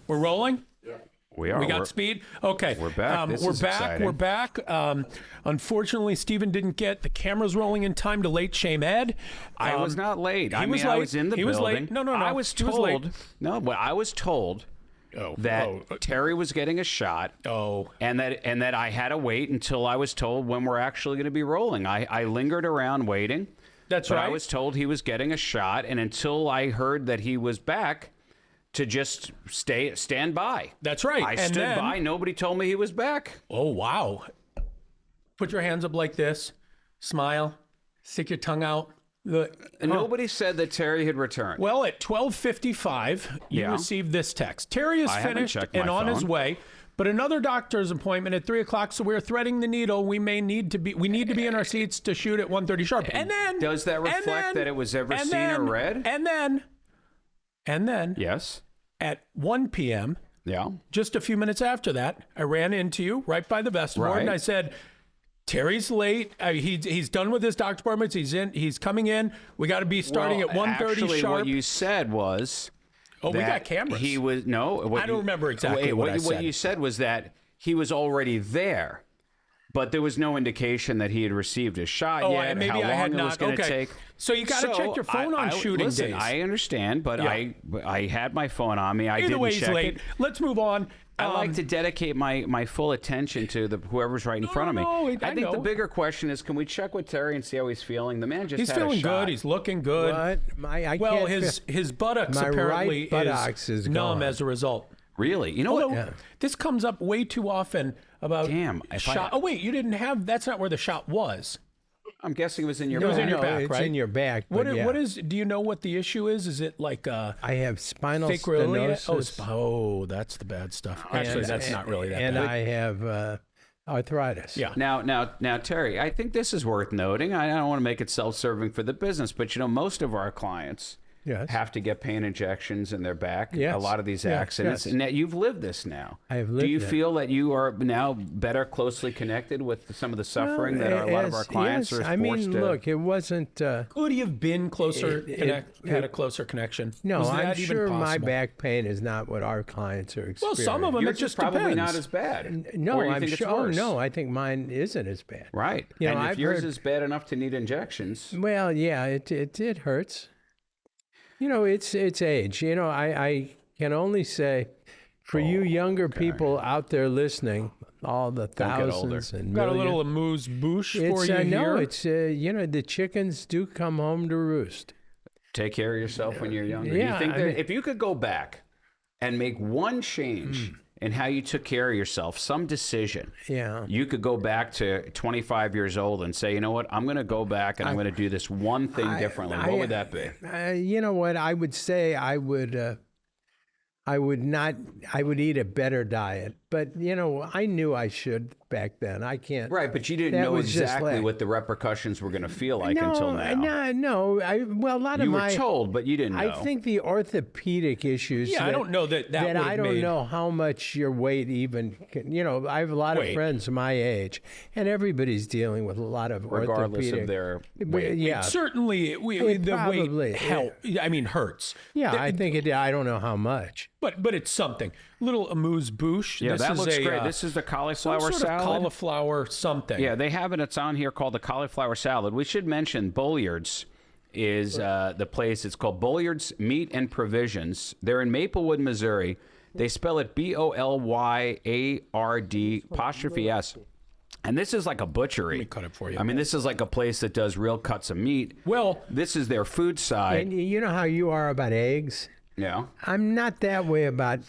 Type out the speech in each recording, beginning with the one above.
We're rolling? We are. We got speed? Okay. We're back. This is exciting. We're back. Unfortunately, Stephen didn't get the cameras rolling in time to late shame Ed. I was not late. I was mean, I late. was in the He building. was late. No. I was He was late. told. No, but I was told that Terry was getting a shot. Oh. And that I had to wait until I was told when we're actually going to be rolling. I lingered around waiting. That's but right. I was told he was getting a shot, and until I heard that he was back, to just stand by. That's right. I stood by. Nobody told me he was back. Oh, wow. Put your hands up like this. Smile. Stick your tongue out. Nobody said that Terry had returned. Well, at 12:55, you received this text. Terry is finished and on his way, but another doctor's appointment at 3 o'clock, so we're threading the needle. We need to be in our seats to shoot at 1:30 sharp. And then... Does that reflect that it was ever seen or read? And then... Yes. At 1 p.m., just a few minutes after that, I ran into you right by the vestibule, and I said, Terry's late. He's done with his doctor's appointments. He's coming in. We got to be starting at 1:30 actually, sharp. What you said was... Oh, we got cameras. He was... No. I don't remember exactly what I said. What you said was that he was already there, but there was no indication that he had received his shot yet, maybe how long I had it was not. going to take. So you got to check your phone on shooting days. I understand, but I had my phone on me. I Either didn't way, he's check late. it. Let's move on. I like to dedicate my full attention to whoever's right in front of me. I think the bigger question is, can we check with Terry and see how he's feeling? The man just he's had feeling a shot. good. He's looking good. What? His buttocks apparently right buttocks is numb gone. as a result. Really? You know what? This comes up way too often about shot. Oh wait, you didn't have. That's not where the shot was. I'm guessing it was in your back. It was in your back, it's right? in your back. What is? Do you know what the issue is? Is it like I have spinal stenosis? stenosis. That's the bad stuff. Actually, that's not really that bad. And I have arthritis. Yeah. Now, Terry, I think this is worth noting. I don't want to make it self-serving for the business, but most of our clients have to get pain injections in their back. Yes. A lot of these accidents, and that you've lived this now. I have lived. Do you feel that you are now better closely connected with some of the suffering that a lot of our clients are forced to? I mean, look, it wasn't. Could he have been closer? Had a closer connection? No, I'm even sure my possible? back pain is not what our clients are experiencing. Well, some of them Yours it just probably depends. not as bad. No, Or you I'm think it's sure. Oh, worse? no, I think mine isn't as bad. Right. You know, and if I've yours heard- is bad enough to need injections. Well, yeah, it hurts. It's age. I can only say, for you younger people out there listening, all the thousands and Got a millions, little amuse-bouche for you no, here. it's the chickens do come home to roost. Take care of yourself when you're younger. Yeah, Do you think that if you could go back and make one change in how you took care of yourself, some decision, you could go back to 25 years old and say, you know what, I'm going to go back and I'm going to do this one thing differently. What would that be? You know what? I would say I would eat a better diet. But, I knew I should back then. I can't. Right, but you didn't know exactly what the repercussions were going to feel like until now. No. A lot of you were told, but you didn't know. I think the orthopedic issues. I don't know that I don't know how much your weight even can. I have a lot of friends my age, and everybody's dealing with a lot of regardless orthopedic. of their weight. Yeah, certainly the weight hurts. Yeah, I think it. I don't know how much. But it's something. Little amuse-bouche. Yeah, this that is looks great. This is the cauliflower some sort salad. Of cauliflower something. Yeah, they have it. It's on here called the cauliflower salad. We should mention Bolyard's is the place. It's called Bolyard's Meat and Provisions. They're in Maplewood, Missouri. They spell it Bolyard''S. And this is like a butchery. Let me cut it for you. I mean, this is like a place that does real cuts of meat. Well, this is their food side. And you know how you are about eggs? Yeah. I'm not that way about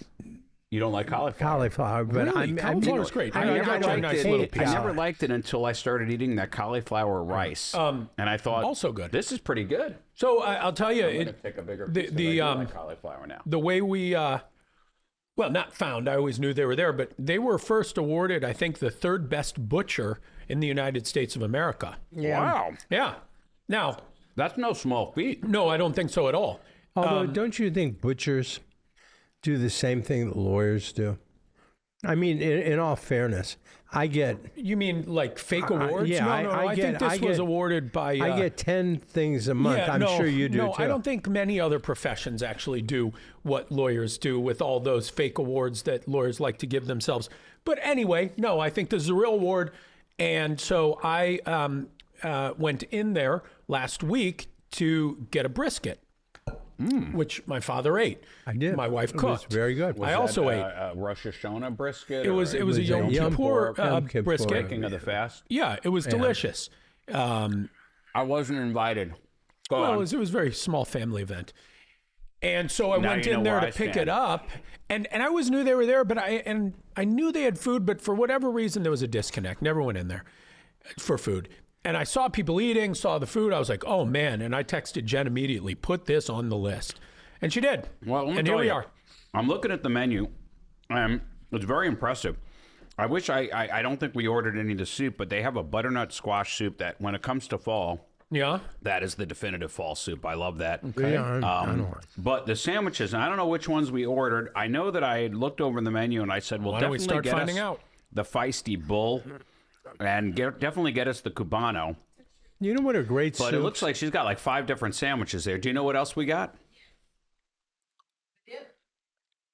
You don't like cauliflower? But really? Cauliflower's great. I I never liked it until I started eating that cauliflower rice. And I thought, also good. This is pretty good. So I'll tell you, I'm going to take a bigger piece of cauliflower now. The way we, not found, I always knew they were there, but they were first awarded, I think, the third best butcher in the United States of America. Yeah. Wow. Yeah. Now, that's no small feat. No, I don't think so at all. Although, don't you think butchers do the same thing that lawyers do? I mean, in all fairness, I get. You mean like fake awards? Yeah, no, I think this was awarded by. I get 10 things a month. Yeah, I'm sure you do no, too. I don't think many other professions actually do what lawyers do with all those fake awards that lawyers like to give themselves. But anyway, no, I think this is a real award. And so I went in there last week to get a brisket, which my father ate. I did. My wife cooked. It was very good. I also ate. Rosh Hashanah brisket? It was a Yom Kippur brisket. Breaking of the fast? Yeah, it was delicious. I wasn't invited. Well, it was a very small family event. And so I went in there to pick it up, and I always knew they were there, but I knew they had food, but for whatever reason there was a disconnect. Never went in there for food. And I saw people eating, saw the food. I was like, oh man! And I texted Jen immediately, put this on the list, and she did. Well, and here we are. I'm looking at the menu. It's very impressive. I wish I don't think we ordered any of the soup, but they have a butternut squash soup that, when it comes to fall. Yeah, that is the definitive fall soup. I love that. Okay. But the sandwiches, I don't know which ones we ordered. I know that I had looked over the menu and I said, well, definitely start get finding us out? The Feisty Bull and definitely get us the Cubano. You know what a great soup? But it looks like she's got like 5 different sandwiches there. Do you know what else we got? Dip.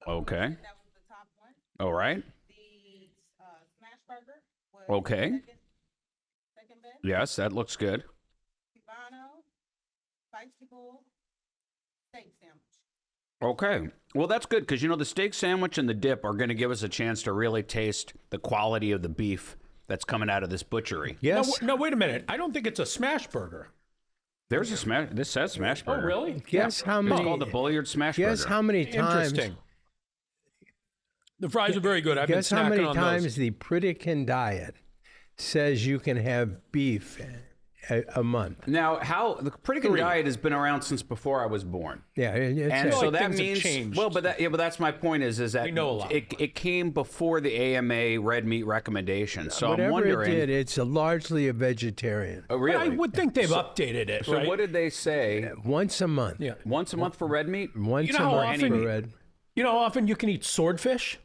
Okay. That was the top one. All right. The smash burger was Okay. second best. Yes, that looks good. Cubano, Feisty Bull, steak sandwich. Okay. Well, that's good because, the steak sandwich and the dip are going to give us a chance to really taste the quality of the beef that's coming out of this butchery. Yes. No, wait a minute. I don't think it's a smash burger. There's a smash. This says smash burger. Oh, really? Guess how many? It's called the Bolyard smash burger. Guess how many times? Interesting. The fries are very good. I've been Guess how snacking many on times those. the Pritikin diet says you can have beef a month. Now, how the Pritikin diet has been around since before I was born. Yeah, And so that things have means, changed. well, but that's my point is that We know a lot. it came before the AMA red meat recommendation. So whatever I'm wondering. it did, it's largely a vegetarian. Oh, But really? I would think they've updated it, So right? what did they say? Once a month. Yeah. Once a month for red meat? Once know a how month often- for red. You know how often you can eat swordfish?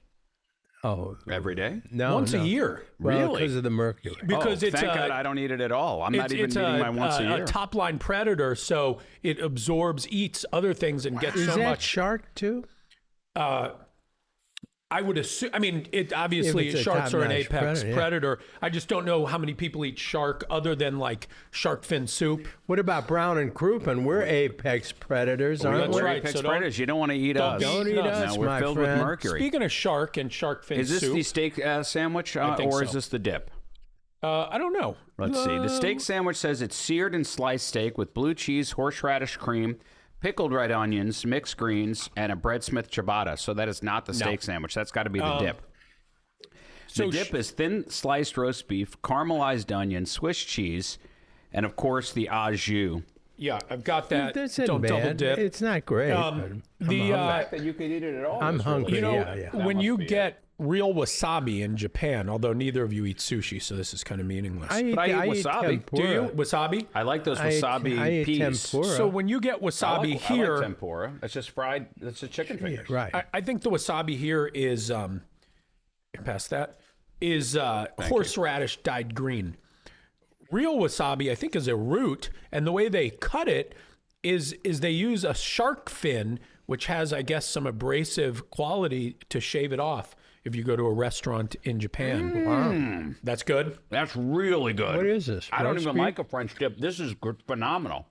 Oh, Every day? no. Once no. a year. Well, Really? because of the mercury. Because it's thank a, God I don't eat it at all. I'm not even it's eating my once a year. a top-line predator, so it eats other things and gets Is so that much. shark too? I would assume. I mean, obviously If it's a sharks are an top-notch apex predator, yeah. predator. I just don't know how many people eat shark other than like shark fin soup. What about Brown and Crouppen? We're apex predators, aren't that's we? We're right, apex so don't- predators. You don't want to eat us. Don't eat us, No, we're my filled friend. with mercury. Speaking of shark and shark fin Is this soup, the steak sandwich think or is so. this the dip? I don't know. Let's see. The steak sandwich says it's seared and sliced steak with blue cheese, horseradish cream, pickled red onions, mixed greens, and a bread smith ciabatta. So that is not the steak sandwich. That's got to be the dip. So The dip is thin sliced roast beef, caramelized onion, Swiss cheese, and of course the au jus. Yeah, I've got that. That's not Don't bad. double dip. It's not great. The That you could eat it at all. I'm hungry. you know, yeah. when you get real wasabi in Japan, although neither of you eat sushi, so this is kind of meaningless. I eat wasabi. tempura. Do you wasabi? I like those I eat- wasabi I eat peas. tempura. So when you get I wasabi like here, tempura. That's just fried. That's just chicken fingers. Right. I think the wasabi here is past that is horseradish dyed green. Real wasabi, I think, is a root, and the way they cut it is they use a shark fin, which has, I guess, some abrasive quality to shave it off. If you go to a restaurant in Japan, wow, that's good. That's really good. What is this? I don't Roast even beef? like a French dip. This is good, phenomenal.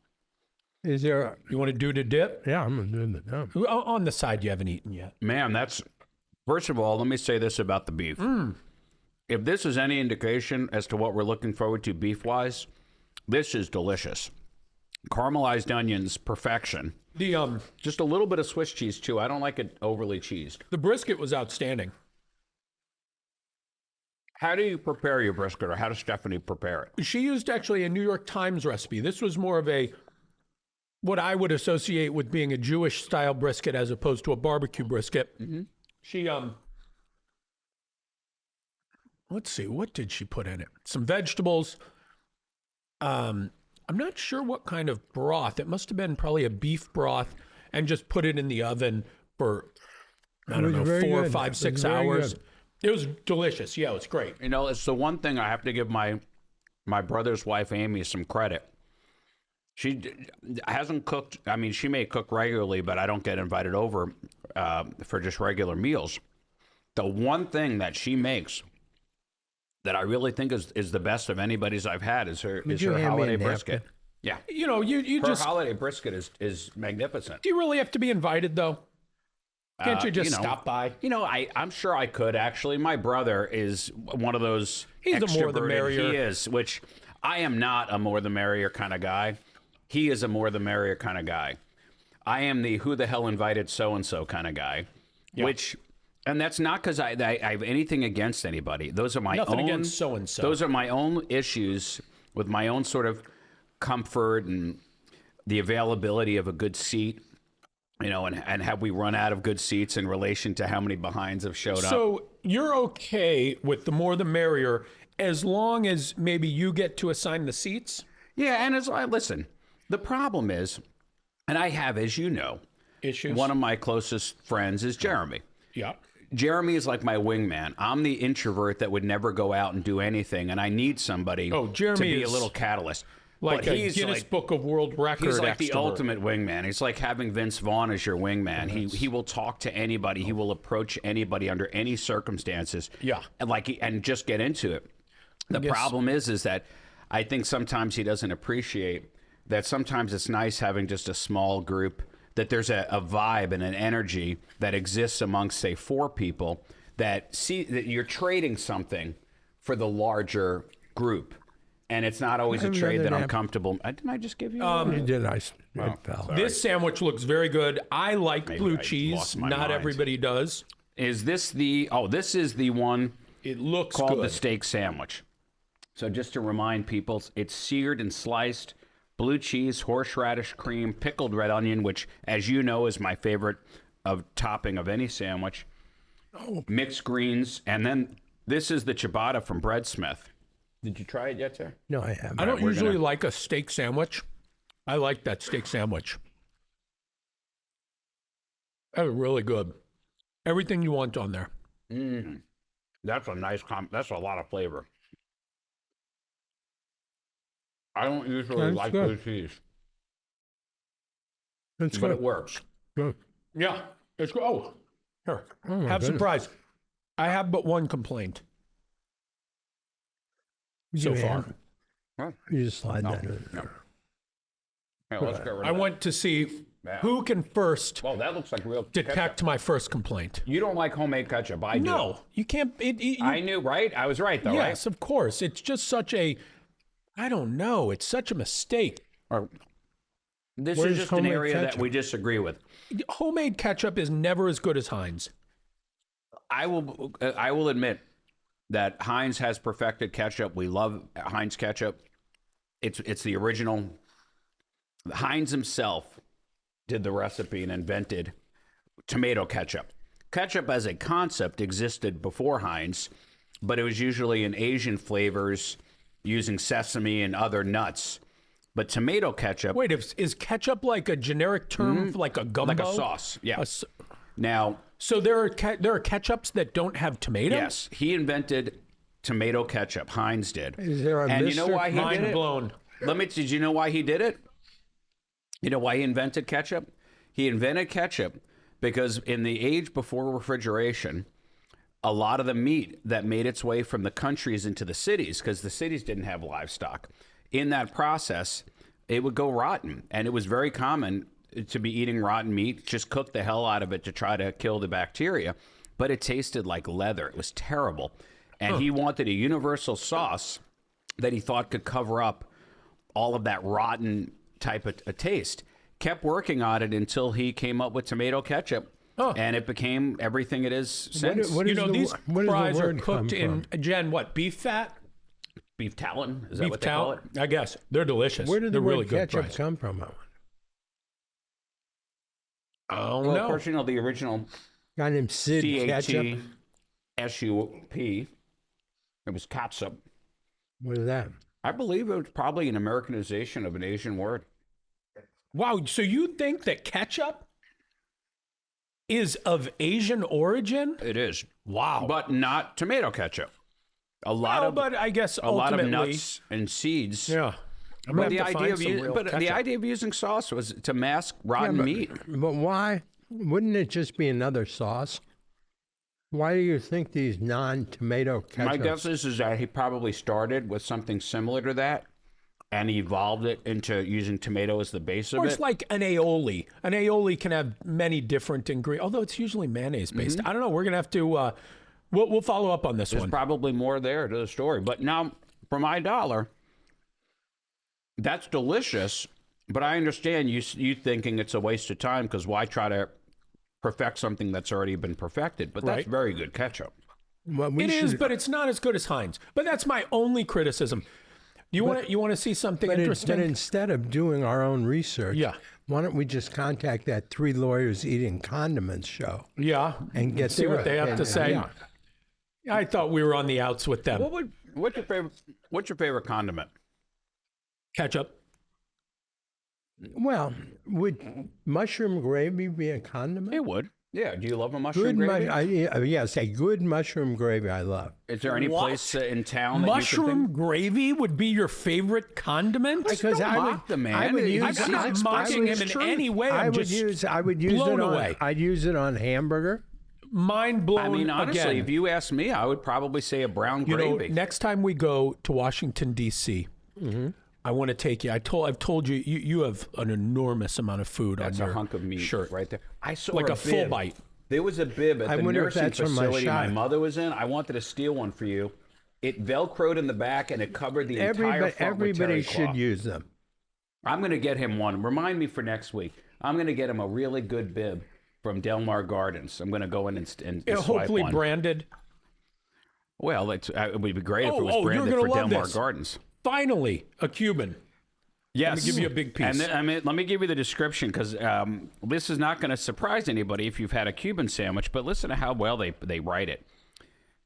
Is there? You want to do the dip? Yeah, I'm gonna do that. On the side you haven't eaten yet. Man, that's first of all. Let me say this about the beef. If this is any indication as to what we're looking forward to beef-wise, this is delicious. Caramelized onions, perfection. The Just a little bit of Swiss cheese too. I don't like it overly cheesed. the brisket was outstanding. How do you prepare your brisket, or how does Stephanie prepare it? She used actually a New York Times recipe. This was more of a what I would associate with being a Jewish style brisket as opposed to a barbecue brisket. Mm-hmm. She let's see, what did she put in it? Some vegetables. I'm not sure what kind of broth. It must have been probably a beef broth, and just put it in the oven for I don't know, 4, 5, 6 hours. It was delicious. Yeah, it was great. You know, it's the one thing I have to give my brother's wife, Amy, some credit. She hasn't cooked. I mean, she may cook regularly, but I don't get invited over for just regular meals. The one thing that she makes that I really think is the best of anybody's I've had is her holiday brisket. Yeah. You know, you Her just holiday brisket is magnificent. do you really have to be invited though? Can't you just stop by? You know, I'm sure I could actually. My brother is one of those. He's a more the merrier. He is, which I am not a more the merrier kind of guy. He is a more the merrier kind of guy. I am the who the hell invited so and so kind of guy, which. And that's not because I have anything against anybody. Those are my Nothing against so and so. Those are my own issues with my own sort of comfort and the availability of a good seat. You know, and have we run out of good seats in relation to how many behinds have showed up? So you're okay with the more the merrier as long as maybe you get to assign the seats? Yeah, and listen, the problem is, and I have, as you know, Issues. One of my closest friends is Jeremy. Yeah. Jeremy is like my wingman. I'm the introvert that would never go out and do anything, and I need somebody Jeremy to be a is little catalyst. Like But a he's Guinness Book of World Record He's like the extrovert. ultimate wingman. He's like having Vince Vaughn as your wingman. He will talk to anybody. He will approach anybody under any circumstances. Yeah. And just get into it. The problem is that I think sometimes he doesn't appreciate that sometimes it's nice having just a small group, that there's a vibe and an energy that exists amongst, say, 4 people that see that you're trading something for the larger group. And it's not always a trade that I'm comfortable. Didn't I just give you? You did nice. This sandwich looks very good. I like blue I cheese. lost my Not mind. everybody does. Is this the? Oh, this is the one It looks called good. the steak sandwich. So just to remind people, it's seared and sliced blue cheese, horseradish cream, pickled red onion, which, as you know, is my favorite of topping of any sandwich. Mixed greens, and then this is the ciabatta from Breadsmith. Did you try it yet, sir? No, I haven't. I don't usually like a steak sandwich. I like that steak sandwich. That was really good. Everything you want on there. That's a nice that's a lot of flavor. I don't usually That's like good. blue cheese, It's but good. it works. Good. Yeah. It's good. Oh, here. my Have some goodness. fries. I have but one complaint so far. You just slide that in. No. Here, let's get rid of I that. went to see who can first Well, that looks like real detect ketchup. my first complaint. You don't like homemade ketchup. I do. No, you can't. I knew, right? I was right, though, yes, of course. It's just such a, I don't know. It's such a mistake. right? This Where's is just an homemade area that ketchup? we disagree with. Homemade ketchup is never as good as Heinz. I will admit that Heinz has perfected ketchup. We love Heinz ketchup. It's the original. Heinz himself did the recipe and invented tomato ketchup. Ketchup as a concept existed before Heinz, but it was usually in Asian flavors using sesame and other nuts. But tomato ketchup, Wait, is ketchup like a generic term, like a gumbo? like a sauce, yeah. A s- Now, So there are ketchups that don't have tomatoes? yes, he invented tomato ketchup. Heinz did. Is there a And you know Mr. why he did Mind it? blown. Did you know why he did it? You know why he invented ketchup? He invented ketchup because in the age before refrigeration, a lot of the meat that made its way from the countries into the cities, because the cities didn't have livestock, in that process, it would go rotten. And it was very common to be eating rotten meat, just cook the hell out of it to try to kill the bacteria. But it tasted like leather. It was terrible. And he wanted a universal sauce that he thought could cover up all of that rotten type of a taste. Kept working on it until he came up with tomato ketchup. And it became everything it is since. What You is know, the these wo- where does the fries are word come cooked in, from? Jen, what, beef fat? Beef talon? Is that Beef what they call tallow? it? I guess. They're delicious. Where did They're the really word good ketchup fries. come from? Oh, Well, no. of course, you know the original Guy named Sid Ketchup. C-A-T-S-U-P. It was catsup. What is that? I believe it was probably an Americanization of an Asian word. Wow, so you think that ketchup is of Asian origin? It is. Wow. But not tomato ketchup. But I guess a lot of nuts and seeds. Yeah. But the idea of using sauce was to mask rotten meat. But why wouldn't it just be another sauce? Why do you think these non-tomato ketchup? My guess is that he probably started with something similar to that and evolved it into using tomato as the base of it. Or it's like an aioli. An aioli can have many different ingredients, although it's usually mayonnaise based. I don't know. We're going to have to, we'll follow up on this one. There's probably more there to the story. But now, for my $1, that's delicious. But I understand you thinking it's a waste of time because why try to perfect something that's already been perfected? But that's very good ketchup. Well, it is, but it's not as good as Heinz. But that's my only criticism. You want to see something interesting? But instead of doing our own research, why don't we just contact that Three Lawyers Eating Condiments show? Yeah, and see what they have to say. Yeah. I thought we were on the outs with them. What's your favorite condiment? Ketchup. Well, would mushroom gravy be a condiment? It would. Yeah. Do you love a mushroom gravy? Yes, a good mushroom gravy I love. Is there any place in town that mushroom gravy would be your favorite condiment? Because I mock the man. I'm not mocking him in any way. I would use blown away. I'd use it on hamburger. Mind blown. I mean, honestly, again. if you ask me, I would probably say a brown gravy. Next time we go to Washington D.C., I want to take you. I've told you, you have an enormous amount of food on your That's a hunk of meat shirt right there. I saw like a bib. full bite. There was a bib at the nursing facility my shot. mother was in. I wanted to steal one for you. It Velcroed in the back and it covered the entire front Everybody with terry should cloth. use them. I'm going to get him one. Remind me for next week. I'm going to get him a really good bib from Del Mar Gardens. I'm going to go in and swipe hopefully one. branded. Well, it would be great if it was branded for Del Mar Gardens. Finally, a Cuban. Yes. Let me give you a big piece. And then, let me give you the description because this is not going to surprise anybody if you've had a Cuban sandwich, but listen to how well they write it.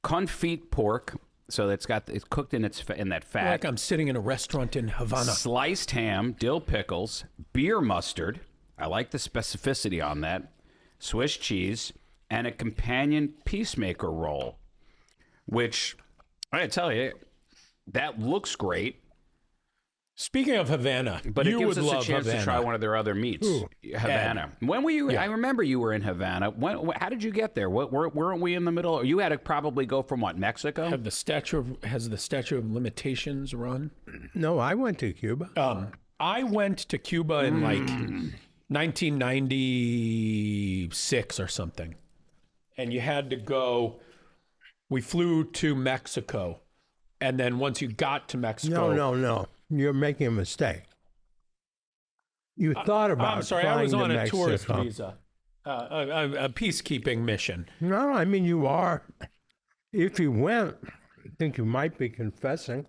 Confit pork, so it's cooked in that fat. Like I'm sitting in a restaurant in Havana. Sliced ham, dill pickles, beer mustard. I like the specificity on that. Swiss cheese, and a companion peacemaker roll, which I tell you, that looks great. Speaking of Havana, but it gives us a chance Havana. to try one of their other meats. Havana. When were you? Yeah. I remember you were in Havana. How did you get there? Weren't we in the middle? You had to probably go from what, Mexico? Has the statute of limitations run? No, I went to Cuba. I went to Cuba in like 1996 or something, and you had to go. We flew to Mexico, and then once you got to Mexico, no. You're making a mistake. You thought about. I'm sorry, I was on a tourist visa, a peacekeeping mission. No, I mean you are. If you went, I think you might be confessing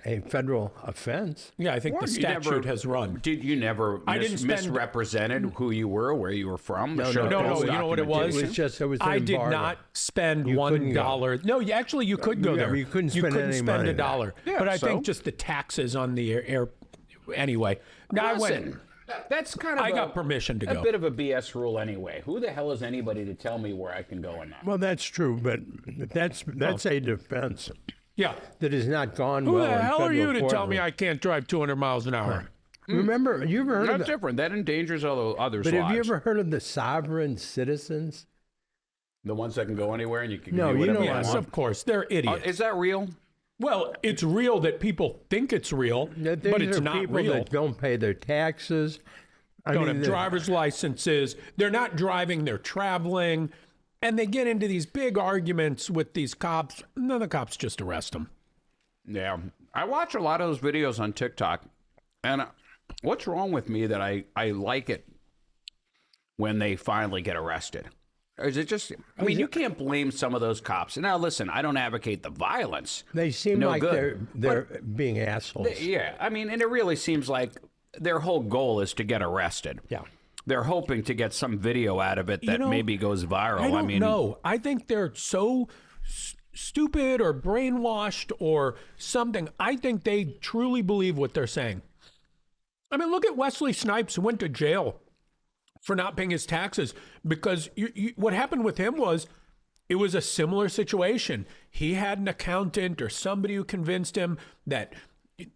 a federal offense. Yeah, I think the statute has run. Did you never misrepresented who you were, where you were from? No. You know what it was? It was I did not spend $1. No, actually, you could go there. You couldn't spend any money. $1. Yeah, but I think just the taxes on the air. Anyway, now Listen, I went. That's kind of. I got permission to go. A bit of a BS rule anyway. Who the hell is anybody to tell me where I can go in that? Well, that's true, but that's a defense. Yeah. That has not gone Who well. Who the hell are you to tell me I I can't drive 200 miles an hour? Remember, you've heard That's of different. That endangers others' But lives. have you ever heard of the sovereign citizens? The ones that can go anywhere and you can No, do whatever you know, you Yes, want? of course. They're idiots. Is that real? Well, it's real that people think it's real, but it's not people real. that don't pay their taxes. Don't have driver's licenses. They're not driving, they're traveling. And they get into these big arguments with these cops. And then the cops just arrest them. Yeah. I watch a lot of those videos on TikTok. And what's wrong with me that I like it when they finally get arrested? Or is it just, I mean, you can't blame some of those cops. And now, listen, I don't advocate the violence. They seem like they're being assholes. Yeah. I mean, and it really seems like their whole goal is to get arrested. Yeah. They're hoping to get some video out of it that maybe goes viral. I don't know. I think they're so stupid or brainwashed or something. I think they truly believe what they're saying. I mean, look at Wesley Snipes, who went to jail for not paying his taxes, because what happened with him was it was a similar situation. He had an accountant or somebody who convinced him that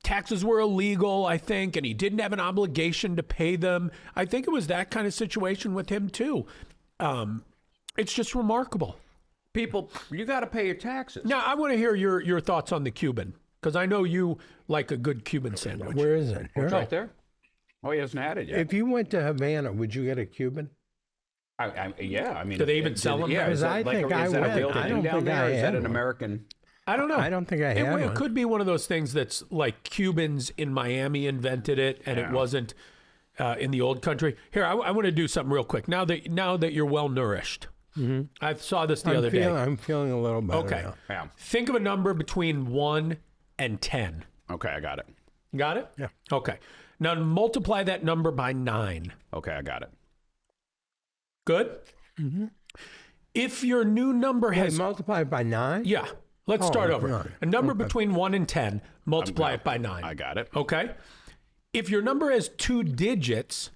taxes were illegal, I think, and he didn't have an obligation to pay them. I think it was that kind of situation with him too. It's just remarkable. People, you got to pay your taxes. Now, I want to hear your thoughts on the Cuban, because I know you like a good Cuban sandwich. Where is it? It's right there. Oh, he hasn't had it yet. If you went to Havana, would you get a Cuban? Yeah, I mean, do they even sell them? Yeah, there? is that I think I is that a went. real I thing don't down think there? I Is that had an one. American? I don't know. I don't think I had It one. could be one of those things that's like Cubans in Miami invented it, and it wasn't in the old country. Here, I want to do something real quick. Now that you're well nourished, I saw this the other day. I'm feeling a little better Okay. now. Yeah. Think of a number between 1 and 10. Okay, I got it. Got it? Yeah. Okay. Now multiply that number by 9. Okay, I got it. Good? If your new number has... Multiplied by 9? Yeah. Let's start over. 9. A number between 1 and 10, multiply it by 9. I got it. Okay? If your number has 2 digits,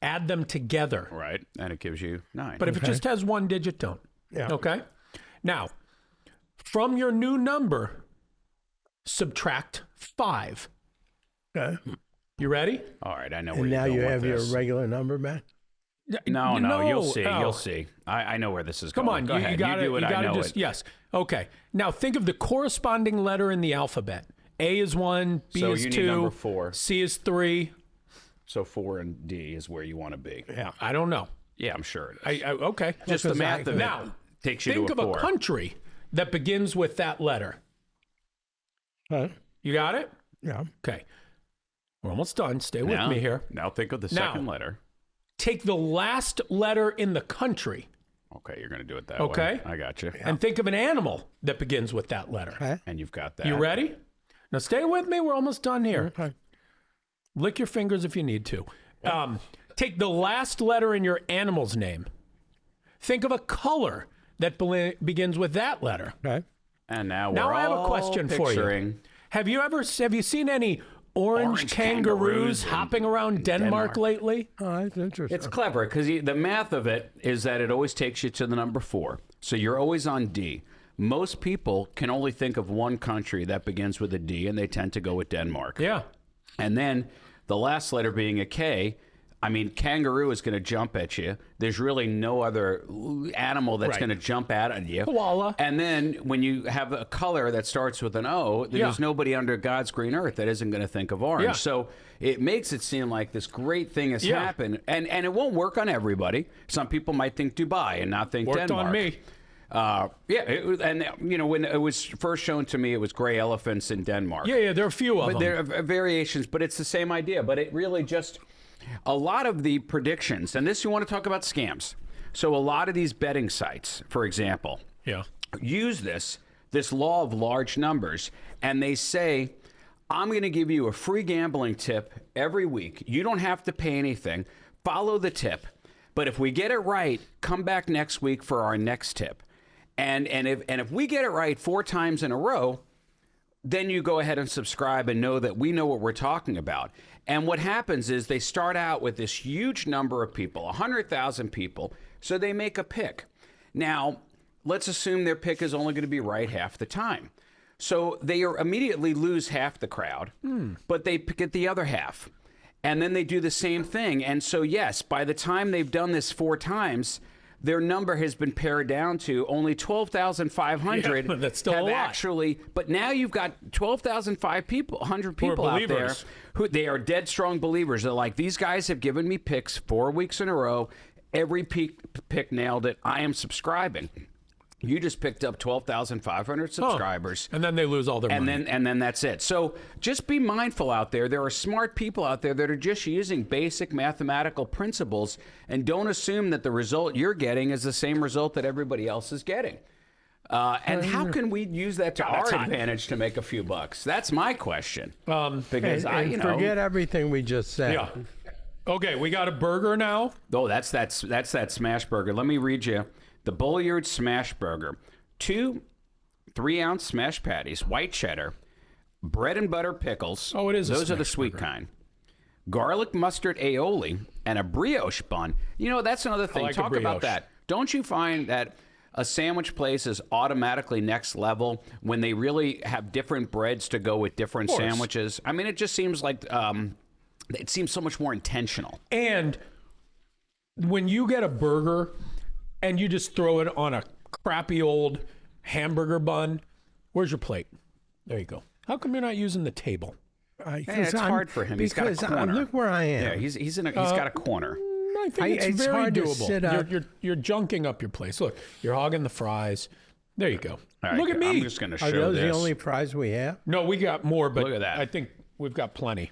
add them together. Right, and it gives you 9. But if it just has 1 digit, don't. Yeah. Okay? Now, from your new number, subtract 5. Okay. You ready? All right, I know where And you're now going you with have your this. regular number back? No, you'll see. Oh. You'll see. I know where this is Come going. on, Go ahead. you gotta, you do it. you gotta I know just, it. yes. Okay. Now think of the corresponding letter in the alphabet. A is 1, B So is you 2, need number 4. C is 3. So 4 and D is where you want to be. Yeah. I don't know. Yeah, I'm sure it is. Okay. Just the math of it Now, takes you think to of a 4. a country that begins with that letter. Huh? You got it? Yeah. Okay. We're almost done. Stay with me here. Now think of the second letter. Take the last letter in the country. Okay, you're going to do it that way. Okay. I got you. And think of an animal that begins with that letter. Okay. And you've got that. You ready? Now stay with me. We're almost done here. Okay. Lick your fingers if you need to. Take the last letter in your animal's name. Think of a color that begins with that letter. Okay. And now Now we're I have a all question for you. picturing Have you seen any orange kangaroos in hopping around Denmark lately? Oh, that's interesting. It's clever because the math of it is that it always takes you to the number 4. So you're always on D. Most people can only think of one country that begins with a D, and they tend to go with Denmark. Yeah. And then the last letter being a K. I mean, kangaroo is going to jump at you. There's really no other animal that's Right. going to jump out at you. Koala. And then when you have a color that starts with an O, there's nobody under God's green earth that isn't going to think of orange. Yeah. So it makes it seem like this great thing has Yeah. happened. And it won't work on everybody. Some people might think Dubai and not think Worked Denmark. on me. And you know, when it was first shown to me, it was gray elephants in Denmark. Yeah, there are a few of But them. there are variations, but it's the same idea. But it really just, a lot of the predictions, and this you want to talk about scams. So a lot of these betting sites, for example, Yeah. use this law of large numbers, and they say, I'm going to give you a free gambling tip every week. You don't have to pay anything. Follow the tip. But if we get it right, come back next week for our next tip. And if we get it right 4 times in a row, then you go ahead and subscribe and know that we know what we're talking about. And what happens is they start out with this huge number of people, 100,000 people, so they make a pick. Now, let's assume their pick is only going to be right half the time. So they immediately lose half the crowd, but they get the other half. And then they do the same thing. And so, yes, by the time they've done this 4 times, their number has been pared down to only 12,500. Yeah, that's still have a lot. actually, but now you've got 12,000 people, 100 people out there believers. who they are dead strong believers. They're like, these guys have given me picks 4 weeks in a row. Every pick nailed it. I am subscribing. You just picked up 12,500 subscribers. And then they lose all their money. And then that's it. So just be mindful out there. There are smart people out there that are just using basic mathematical principles, and don't assume that the result you're getting is the same result that everybody else is getting. And how can we use that to our advantage to make a few bucks? That's my question. Because and forget everything we just said. Yeah. Okay, we got a burger now. Oh, that's that smash burger. Let me read you the Bolyard smash burger. 2 3-ounce smash patties, white cheddar, bread and butter pickles. Oh, it is a Those are the smash sweet burger. kind. garlic mustard aioli, and a brioche bun. You know, that's another thing. like a Talk about brioche. that. Don't you find that a sandwich place is automatically next level when they really have different breads to go with different sandwiches? I mean, it just seems like it seems so much more intentional. And when you get a burger and you just throw it on a crappy old hamburger bun, where's your plate? There you go. How come you're not using the table? It's hard for him. He's got a corner. Look where I am. Yeah, he's got a corner. I think it's very hard to doable. sit up. You're junking up your place. Look, you're hogging the fries. There you go. All right, Look at me. I'm just going to show Are those this. the only fries we have? No, we got more, but Look at that. I think we've got plenty.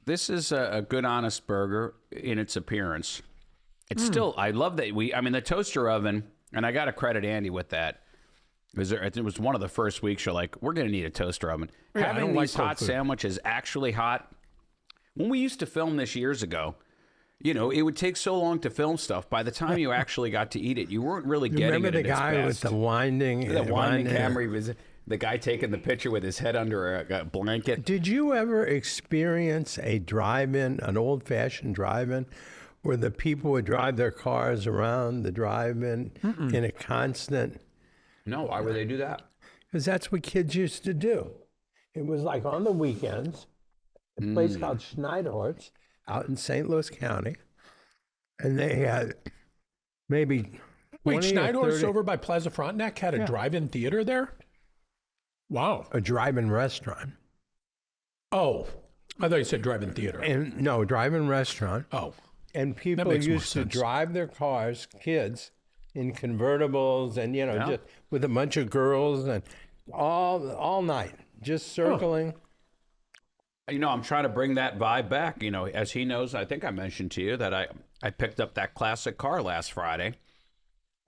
This is a good, honest burger in its appearance. It's still, I love that the toaster oven, and I got to credit Andy with that. It was one of the first weeks you're like, we're going to need a toaster oven. Yeah, I Having don't like these hot cold food. sandwiches actually hot. When we used to film this years ago, you know, it would take so long to film stuff. By the time you actually got to eat it, you weren't really getting Remember it the at its guy with best. the winding camera? He was the guy taking the picture with his head under a blanket. Did you ever experience a drive-in, an old-fashioned drive-in, where the people would drive their cars around the drive-in in a constant? No, why would they do that? Because that's what kids used to do. It was like on the weekends, a place called Schneidhort's out in St. Louis County, and they had maybe Wait, 20 or Schneidhorst 30 over by Plaza Frontenac had a drive-in theater there? Wow. a drive-in restaurant. Oh, I thought you said drive-in theater. And no, drive-in restaurant. Oh, And people makes more used to sense. drive their cars, kids, in convertibles, and just with a bunch of girls, and all night, just circling. You know, I'm trying to bring that vibe back. You know, as he knows, I think I mentioned to you that I picked up that classic car last Friday,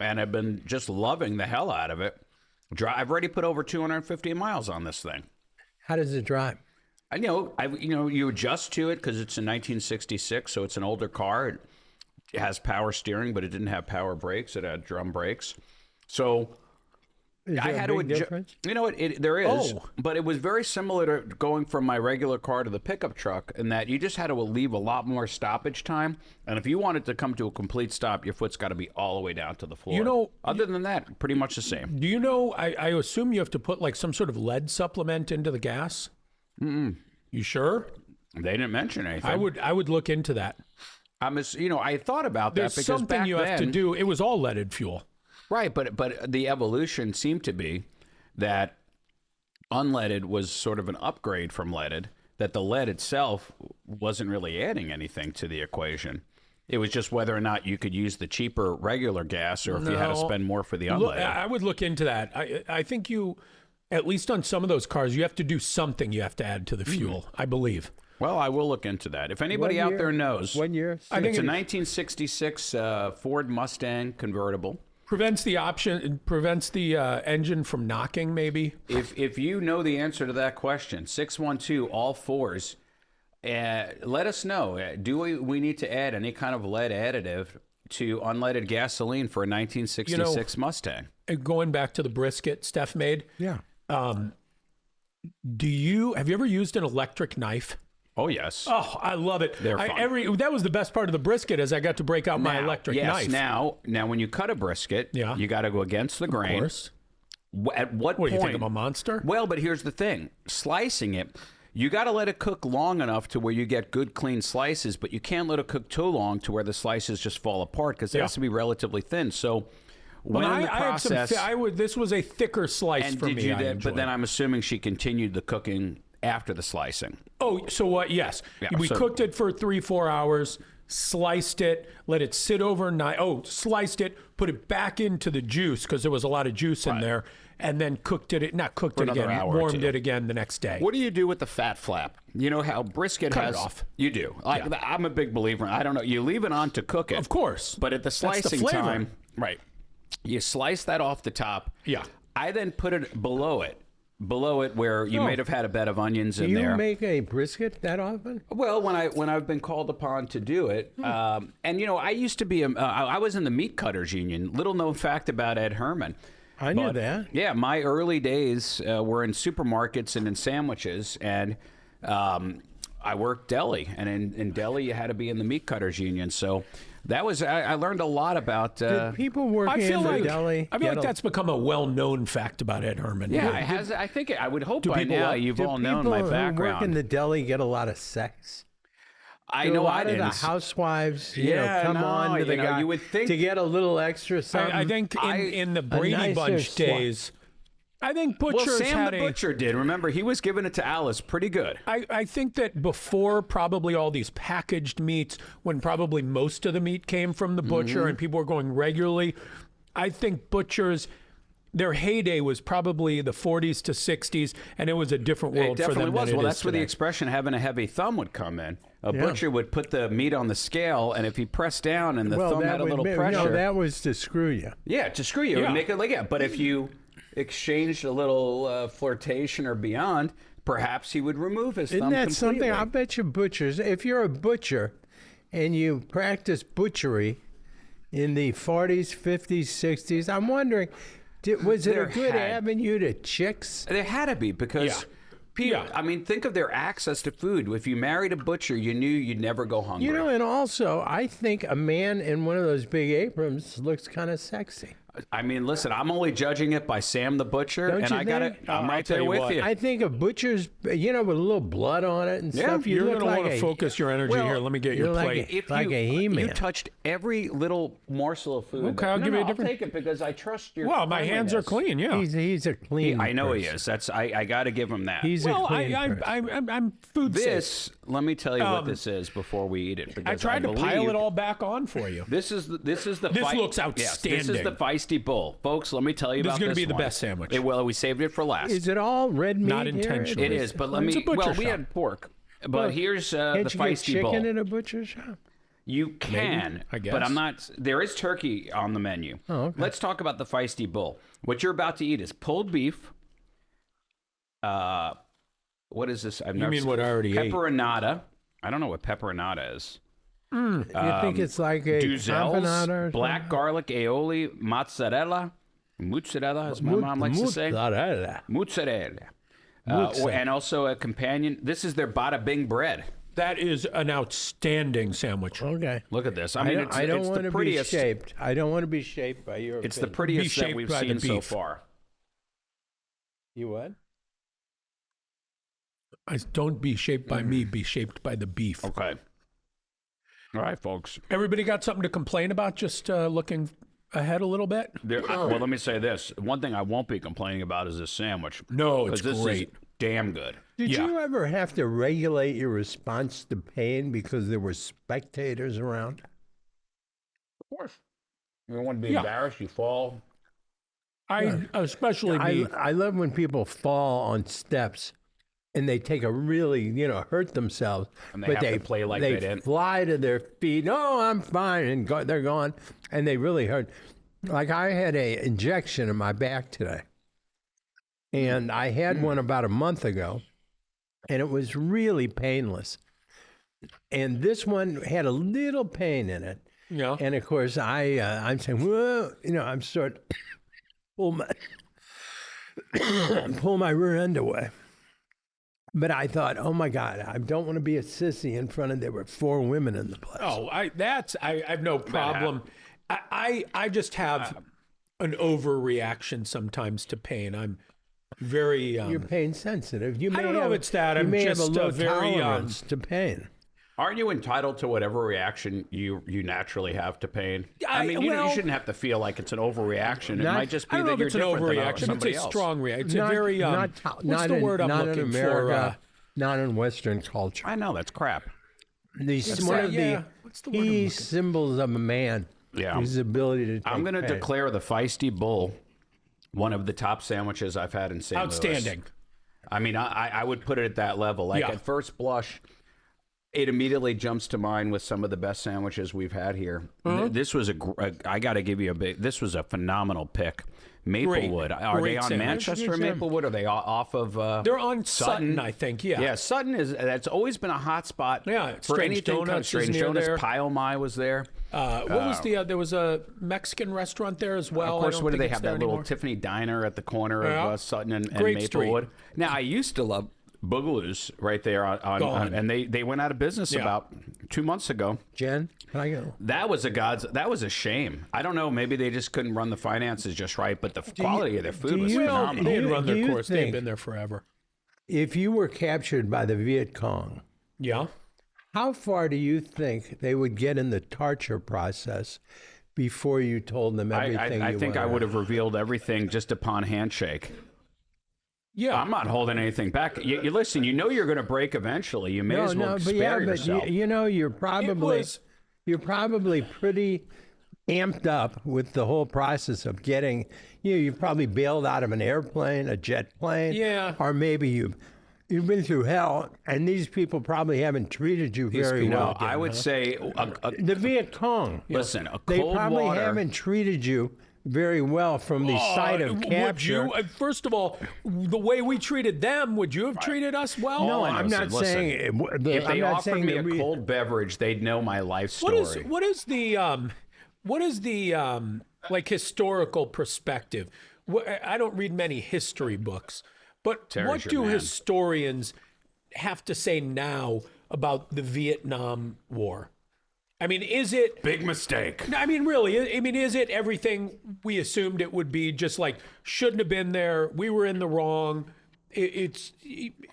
and I've been just loving the hell out of it. I've already put over 250 miles on this thing. How does it drive? You adjust to it because it's a 1966, so it's an older car. It has power steering, but it didn't have power brakes. It had drum brakes. So Is I there had a to big adjust. difference? You know what? There is, Oh. but it was very similar to going from my regular car to the pickup truck in that you just had to leave a lot more stoppage time. And if you wanted to come to a complete stop, your foot's got to be all the way down to the floor. You know- other than that, pretty much the same. do you know, I assume you have to put like some sort of lead supplement into the gas? You sure? They didn't mention anything. I would look into that. I thought about There's that because something back you have to then- do. It was all leaded fuel. Right, but the evolution seemed to be that unleaded was sort of an upgrade from leaded, that the lead itself wasn't really adding anything to the equation. It was just whether or not you could use the cheaper regular gas or if you had to No. spend more for the Look, unleaded. I would look into that. I think you, at least on some of those cars, you have to do something you have to add to the fuel, I believe. Well, I will look into that. If anybody What out year? there knows, What year? I think it's a it 1966 Ford Mustang convertible. prevents the engine from knocking, maybe. If you know the answer to that question, 612 all fours, let us know. Do we need to add any kind of lead additive to unleaded gasoline for a 1966 Mustang? Going back to the brisket Steph made, Yeah. have you ever used an electric knife? Oh, yes. Oh, I love it. They're fun. That was the best part of the brisket, as I got to break out my electric knife. Now, when you cut a brisket, Yeah. you got to go against the Of grain. course. At what What do point? you think I'm a monster? Well, but here's the thing. Slicing it, you got to let it cook long enough to where you get good, clean slices, but you can't let it cook too long to where the slices just fall apart because it has to be relatively thin. So when in the process... this was a thicker slice for me. But then I'm assuming she continued the cooking after the slicing. Oh, so what? Yes. Yeah, We so- cooked it for 3-4 hours, sliced it, let it sit overnight. Oh, sliced it, put it back into the juice because there was a lot of juice in there, and then warmed another hour or warmed two. it again the next day. What do you do with the fat flap? You know how brisket Cut has... it off. You do. I'm a big believer. I don't know. You leave it on to cook it. Of course. But at the That's the slicing flavor. time... Right. You slice that off the top. Yeah. I then put it below it where you may have had a bed of onions Do in you there. make a brisket that often? Well, when I've been called upon to do it, and I used to be I was in the meat cutters union. Little known fact about Ed Herman. I knew that. Yeah, my early days were in supermarkets and in sandwiches, and I worked deli, and in deli you had to be in the meat cutters union. So that was I learned a lot about. Did people working in the deli? I feel like that's become a well-known fact about Ed Herman. Yeah, it has. I think I would hope by now you've all known my background. People who work in the deli get a lot of sex. I know a lot I didn't. of the housewives, come on to the guy you would think, to get a little extra something. I think in the Brady Bunch days, I think butchers Sam had the butcher did. Remember, he was giving it to Alice pretty good. I think that before probably all these packaged meats, when probably most of the meat came from the butcher and people were going regularly, I think butchers, their heyday was probably the 40s to 60s, and it was a different world for them. It definitely was. Well, that's where today. The expression "having a heavy thumb" would come in. A butcher would put the meat on the scale, and if he pressed down and the thumb had a little pressure, no, that was to screw you. Yeah, to screw you. It would make it like But if you exchanged a little flirtation or beyond, perhaps he would remove his thumb completely. Isn't that completely. something? I bet you butchers, if you're a butcher and you practice butchery in the 40s, 50s, 60s, I'm wondering, was it a good avenue to chicks? There had to be, because people, I mean, think of their access to food. If you married a butcher, you knew you'd never go hungry. You know, and also, I think a man in one of those big aprons looks kind of sexy. I mean, listen, I'm only judging it by Sam the Butcher, Don't and you I got it. think? I'm right there with you. I think a butcher's, with a little blood on it and stuff. You're look going to like want to focus your energy here. Let me get your plate. If like a He-Man. You touched every little morsel of food. Okay, I'll give you a different. I'll take it because I trust your. Well, my hands are clean. Yeah, He's a clean. I know he person. is. I got to give him that. He's a clean person. I'm food safe. This. Let me tell you what this is before we eat it. I tried to pile it all back on for you. This looks outstanding. Yes, this is the Feisty Bull, folks. Let me tell you about this. This is going to be the one. best sandwich. Well, we saved it for last. Is it all red meat? Not here? intentionally. It is, but let It's me. a butcher Well, we shop. had pork, but here's the Can't you get Feisty Bull. chicken in a butcher shop? You can, I guess. but I'm not. There is turkey on the menu. Oh, okay. Let's talk about the Feisty Bull. What you're about to eat is pulled beef. What is this? You mean what I already ate? Pepperonata. I don't know what pepperonata is. You think it's like a empanada or Duzels, black garlic aioli, mozzarella, as my mom likes to say. Mozzarella. And also a companion. This is their bada bing bread. That is an outstanding sandwich. Okay. Look at this. I mean, I don't it's want the to prettiest. be shaped. I don't want to be shaped by your. It's the opinion. prettiest that shaped we've by the seen so beef. far. You what? Don't be shaped by me. Be shaped by the beef. Okay. All right, folks. Everybody got something to complain about? Just looking ahead a little bit. Well, let me say this. One thing I won't be complaining about is this sandwich. No, it's this great. Is damn good. Did you ever have to regulate your response to pain because there were spectators around? Of course. You don't want to be embarrassed. You fall. I love when people fall on steps and they take a really, hurt themselves. And they have to play like they didn't. Fly to their feet. No, I'm fine. And they're gone. And they really hurt. Like I had an injection in my back today. And I had one about a month ago. And it was really painless. And this one had a little pain in it. Yeah. And of course, I'm saying, whoa, I'm sort of pull my rear end away. But I thought, oh my God, I don't want to be a sissy in front of. There were 4 women in the place. Oh, I have no problem. I just have an overreaction sometimes to pain. I'm very. You're pain sensitive. You may I don't know if it's that. I'm may just have a low very tolerance to pain. Aren't you entitled to whatever reaction you naturally have to pain? I mean, you shouldn't have to feel like it's an overreaction. It might just be I don't know that if you're it's an different than overreaction. somebody It's a else. strong reaction. It's a very what's the word I'm not looking in America, for? Not in Western culture. I know that's crap. One of the key symbols of a man. Yeah. His ability to. I'm going to declare the Feisty Bull one of the top sandwiches I've had in St. Louis. Outstanding. I mean, I would put it at that level. Like at first blush, it immediately jumps to mind with some of the best sandwiches we've had here. This was I got to give you this was a phenomenal pick. Maplewood. Are they on Manchester or Maplewood? Are they off of They're on Sutton, I think, yeah. Yeah, Sutton that's always been a hot spot. Yeah, for Strange anything. Donuts Strange is near Donuts, there. Pile My was there. What was there was a Mexican restaurant there as well. Of course, I don't what do think they it's have? there That little anymore. Tiffany Diner at the corner of Sutton and Great Maplewood. street. Now, I used to love Boogaloos right there on and they went out of business about 2 months ago. Jen, can I go? That was a shame. I don't know. Maybe they just couldn't run the finances just right, but the quality of their food was phenomenal. They had run their course. They've been there forever. If you were captured by the Viet Cong, how far do you think they would get in the torture process before you told them everything? I think I would have revealed everything just upon handshake. Yeah, I'm not holding anything back. You listen. You know you're going to break eventually. You may as well spare yourself. You know you're probably pretty amped up with the whole process of getting. You probably bailed out of an airplane, a jet plane, or maybe you've been through hell, and these people probably haven't treated you very well. I would say the Viet Cong. Listen, they probably haven't treated you very well from the site of capture. Would you, first of all, the way we treated them, would you have treated us well? No, I'm not saying. If they offered me a cold beverage, they'd know my life story. What is the like historical perspective? I don't read many history books, but what do historians have to say now about the Vietnam War? I mean, is it... Big mistake. I mean, really, I mean, is it everything we assumed it would be? Just like, shouldn't have been there, we were in the wrong. It's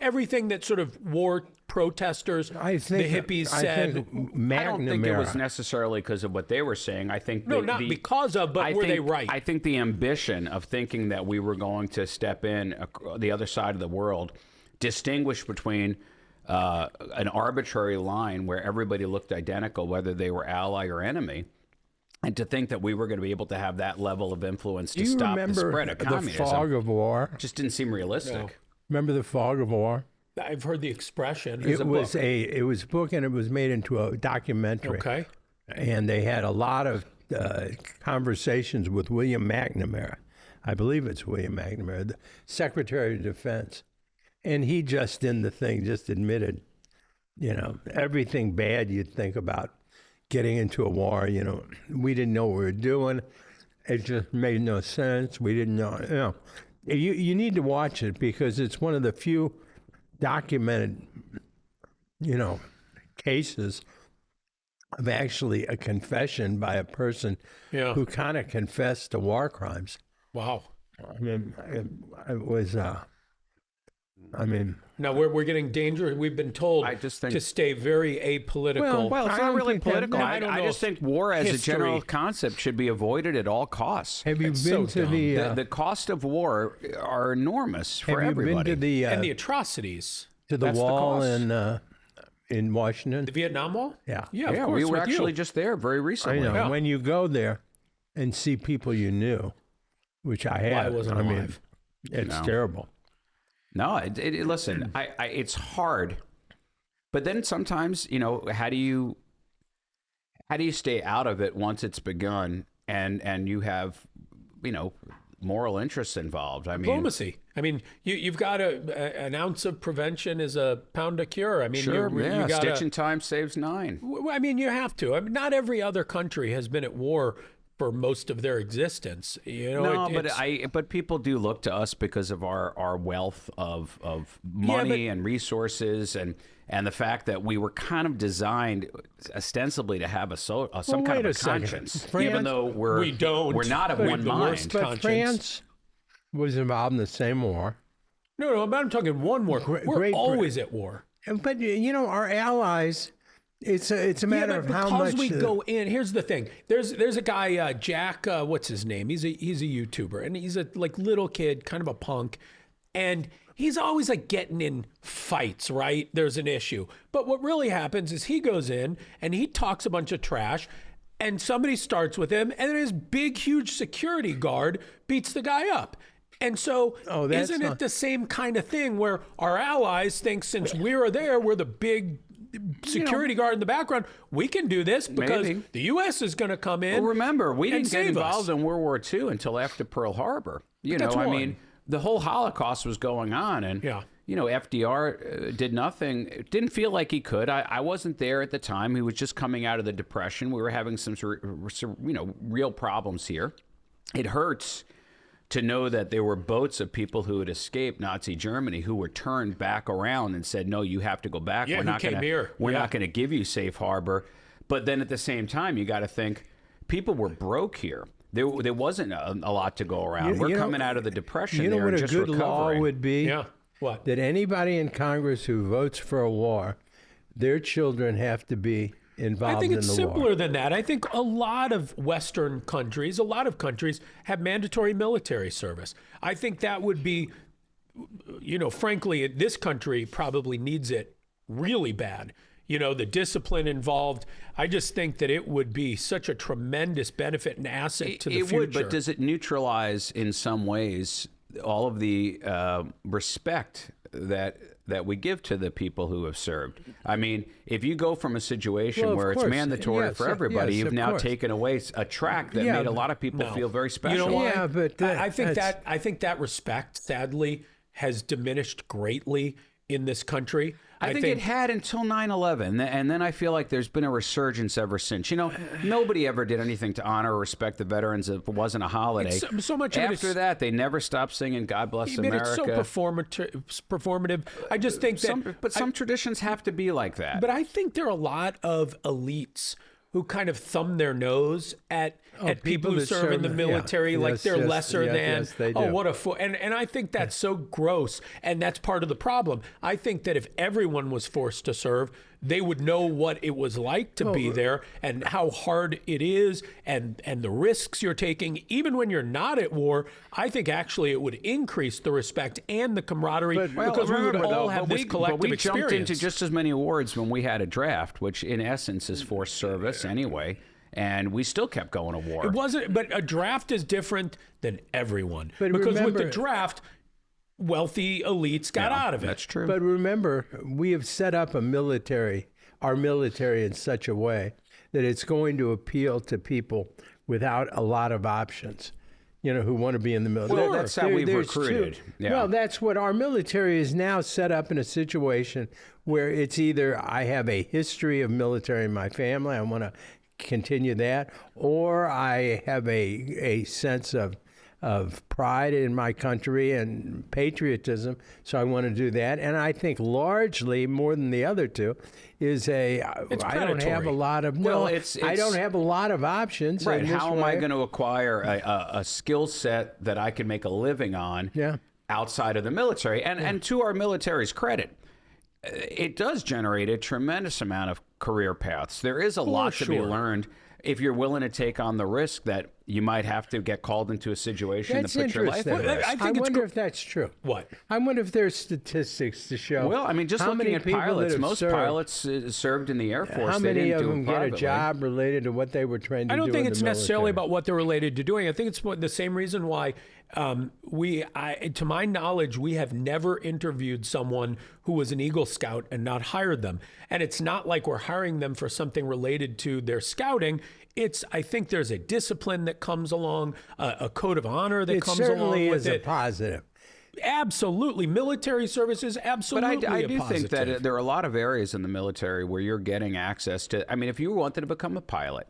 everything that sort of war protesters, the hippies said. I don't think it was necessarily because of what they were saying. I think not because of, but were they right? I think the ambition of thinking that we were going to step in the other side of the world, distinguish between an arbitrary line where everybody looked identical, whether they were ally or enemy, and to think that we were going to be able to have that level of influence to stop the spread of communism. The fog of war just didn't seem realistic. No. Remember the fog of war? I've heard the expression. It was a book, and it was made into a documentary. Okay. And they had a lot of conversations with William McNamara. I believe it's William McNamara, the Secretary of Defense. And he just in the thing just admitted, everything bad you'd think about getting into a war, we didn't know what we were doing. It just made no sense. We didn't know, You need to watch it because it's one of the few documented, cases of actually a confession by a person who kind of confessed to war crimes. Wow. I mean, it was... now we're getting dangerous. We've been told to stay very apolitical. Well, it's not really political. I just think war as a general concept should be avoided at all costs. Have you been to the cost of war are enormous for everybody. Have you been to and the atrocities to the wall in Washington? The Vietnam Wall? Yeah. Yeah, of course. We were actually just there very recently. I know. When you go there and see people you knew, which I have, I wasn't alive. It's terrible. No, listen, it's hard, but then sometimes, how do you stay out of it once it's begun and you have, moral interests involved? I mean, diplomacy. I mean, you've got an ounce of prevention is a pound of cure. I mean, you stitch in time saves 9. I mean, you have to. I mean, not every other country has been at war for most of their existence, but people do look to us because of our wealth of money and resources and the fact that we were kind of designed ostensibly to have some kind of a conscience, even though we're not of one mind. But France was involved in the same war. No, I'm talking one war. We're always at war. But our allies. It's a matter of how much we go in. Here's the thing. There's a guy, Jack. What's his name? He's a YouTuber, and he's a little kid, kind of a punk, and he's always getting in fights. Right? There's an issue, but what really happens is he goes in and he talks a bunch of trash, and somebody starts with him, and then his big, huge security guard beats the guy up. And so, isn't it the same kind of thing where our allies think since we're there, we're the big security guard in the background, we can do this because the U.S. is going to come in. Well, remember, we didn't get involved in World War II until after Pearl Harbor. The whole Holocaust was going on, and FDR did nothing. Didn't feel like he could. I wasn't there at the time. He was just coming out of the Depression. We were having some real problems here. It hurts to know that there were boats of people who had escaped Nazi Germany who were turned back around and said, no, you have to go back. Yeah, we're not going to give you safe harbor. But then at the same time, you got to think people were broke here. There wasn't a lot to go around. We're coming out of the Depression. You know what a good recovering. law would be? Yeah. What? That anybody in Congress who votes for a war, their children have to be involved in the war. I think it's simpler than that. I think a lot of Western countries, a lot of countries have mandatory military service. I think that would be, frankly, this country probably needs it really bad. The discipline involved. I just think that it would be such a tremendous benefit and asset to the future. It would, but does it neutralize in some ways all of the respect that we give to the people who have served? I mean, if you go from a situation where it's mandatory for everybody, you've now taken away a track that made a lot of people feel very special. You know why? Yeah, but I think that respect, sadly, has diminished greatly in this country. I think it had until 9/11, and then I feel like there's been a resurgence ever since. Nobody ever did anything to honor or respect the veterans if it wasn't a holiday. So much after that, they never stopped singing "God Bless America." It's so performative. I just think that some traditions have to be like that. But I think there are a lot of elites who kind of thumb their nose at people who serve in the military, like they're lesser than. Yes, they do. Oh, what a and I think that's so gross, and that's part of the problem. I think that if everyone was forced to serve, they would know what it was like to be there and how hard it is and the risks you're taking. Even when you're not at war, I think actually it would increase the respect and the camaraderie because we would all have this collective experience. We jumped into just as many awards when we had a draft, which in essence is forced service anyway. And we still kept going to war. It wasn't, but a draft is different than everyone. But because remember, with the draft, wealthy elites got out of it. That's true. But remember, we have set up our military in such a way that it's going to appeal to people without a lot of options, who want to be in the military. Well, that's how we've recruited. Yeah. Well, that's what our military is now set up in a situation where it's either I have a history of military in my family, I want to continue that, or I have a sense of pride in my country and patriotism, so I want to do that. And I think largely, more than the other two, is I don't have a lot of I don't have a lot of options. Right? How am I going to acquire a skill set that I can make a living on outside of the military? And to our military's credit, it does generate a tremendous amount of career paths. There is a lot to be learned if you're willing to take on the risk that you might have to get called into a situation to put your life at risk. I wonder if that's true. What? I wonder if there's statistics to show. Well, I mean, just looking at pilots, most pilots served in the Air Force. How many of them get a job related to what they were trained to do? I don't think in it's the necessarily military. about what they're related to doing. I think it's the same reason why to my knowledge, we have never interviewed someone who was an Eagle Scout and not hired them. And it's not like we're hiring them for something related to their scouting. I think there's a discipline that comes along, a code of honor that comes along with it. It certainly is a positive. Absolutely. Military service is absolutely But I do positive. think that there are a lot of areas in the military where you're getting access to, I mean, if you wanted to become a pilot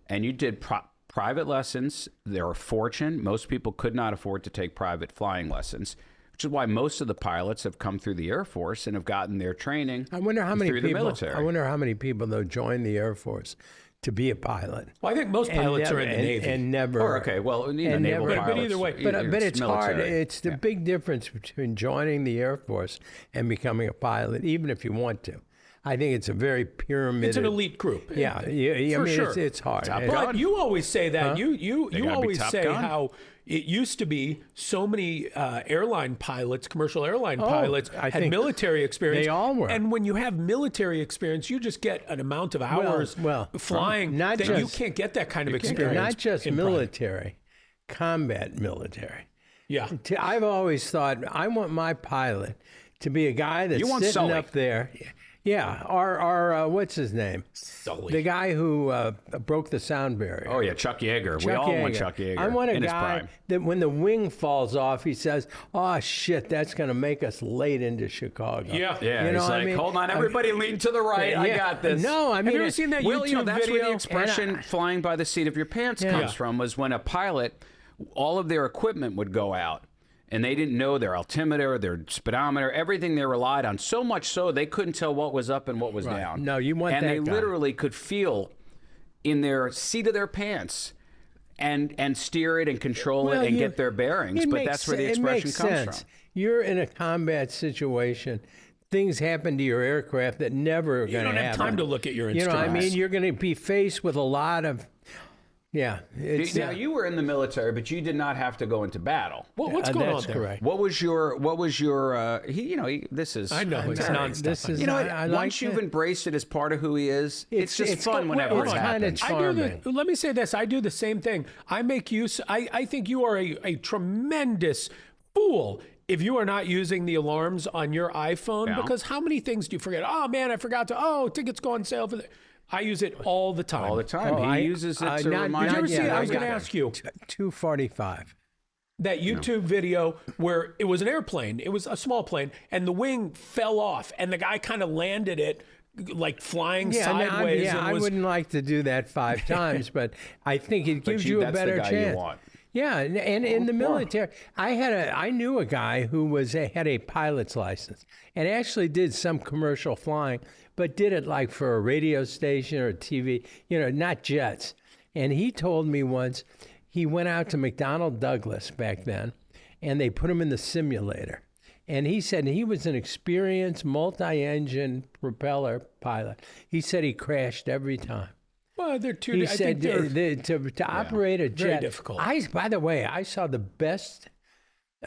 and you did private lessons, they're a fortune. Most people could not afford to take private flying lessons, which is why most of the pilots have come through the Air Force and have gotten their training through the military. I wonder how many people, though, join the Air Force to be a pilot. Well, I think most pilots are in the Navy. And never. Or, okay, well, naval pilots. But either way. But it's hard. military. It's the big difference between joining the Air Force and becoming a pilot, even if you want to. I think it's a very pyramid. It's an elite group. Yeah, I mean, sure. it's hard. But you always say that. You always say Gun. how it used to be so many airline pilots, commercial airline pilots, had military experience. They all were. And when you have military experience, you just get an amount of hours flying that you can't get that kind of experience. Not just military, combat military. Yeah. I've always thought I want my pilot to be a guy that's sitting Sully. up there. Yeah, our what's his name? Sully. The guy who broke the sound barrier. Oh, yeah, Chuck Yeager. We all want Chuck Yeager. I want a in his guy prime. that when the wing falls off, he says, "Oh shit, that's going to make us late into Chicago." Yeah. Yeah, You know he's what I like, mean? hold on, everybody lean to the right. I got this. No, I mean, have you ever seen that Well, YouTube that's video? where the expression "flying by the seat of your pants" comes from. Was when a pilot all of their equipment would go out. And they didn't know their altimeter, their speedometer, everything they relied on. So much so they couldn't tell what was up and what was down. No, you want and that they guy. literally could feel in their seat of their pants and steer it and control it and get their bearings. But that's where the expression comes from. You're in a combat situation. Things happen to your aircraft that never are going to happen. You don't have time to look at your instruments. You know, I mean, you're going to be faced with a lot of, Now, you were in the military, but you did not have to go into battle. What's going on that's there? correct. What was your this is. I know, it's nonstop. This is, You know what? I Once like you've it. embraced it as part of who he is, it's just fun whenever it's it kind of happens. charming. Let me say this. I do the same thing. I make use. I think you are a tremendous fool if you are not using the alarms on your iPhone, because how many things do you forget? Oh, man, I forgot to, tickets go on sale for the... I use it all the time. All the time. He uses it to remind Did you ever see it? I was you. going to ask you. 245. That YouTube video where it was an airplane, it was a small plane, and the wing fell off, and the guy kind of landed it like flying sideways. I wouldn't like to do that 5 times, but I think it gives you a better that's the guy chance. you want. Yeah, and in the military, I knew a guy who had a pilot's license and actually did some commercial flying, but did it like for a radio station or TV, not jets. And he told me once he went out to McDonnell Douglas back then, and they put him in the simulator. And he said he was an experienced multi-engine propeller pilot. He said he crashed every time. Well, they're too. He I said think to operate a jet. very difficult. By the way, I saw the best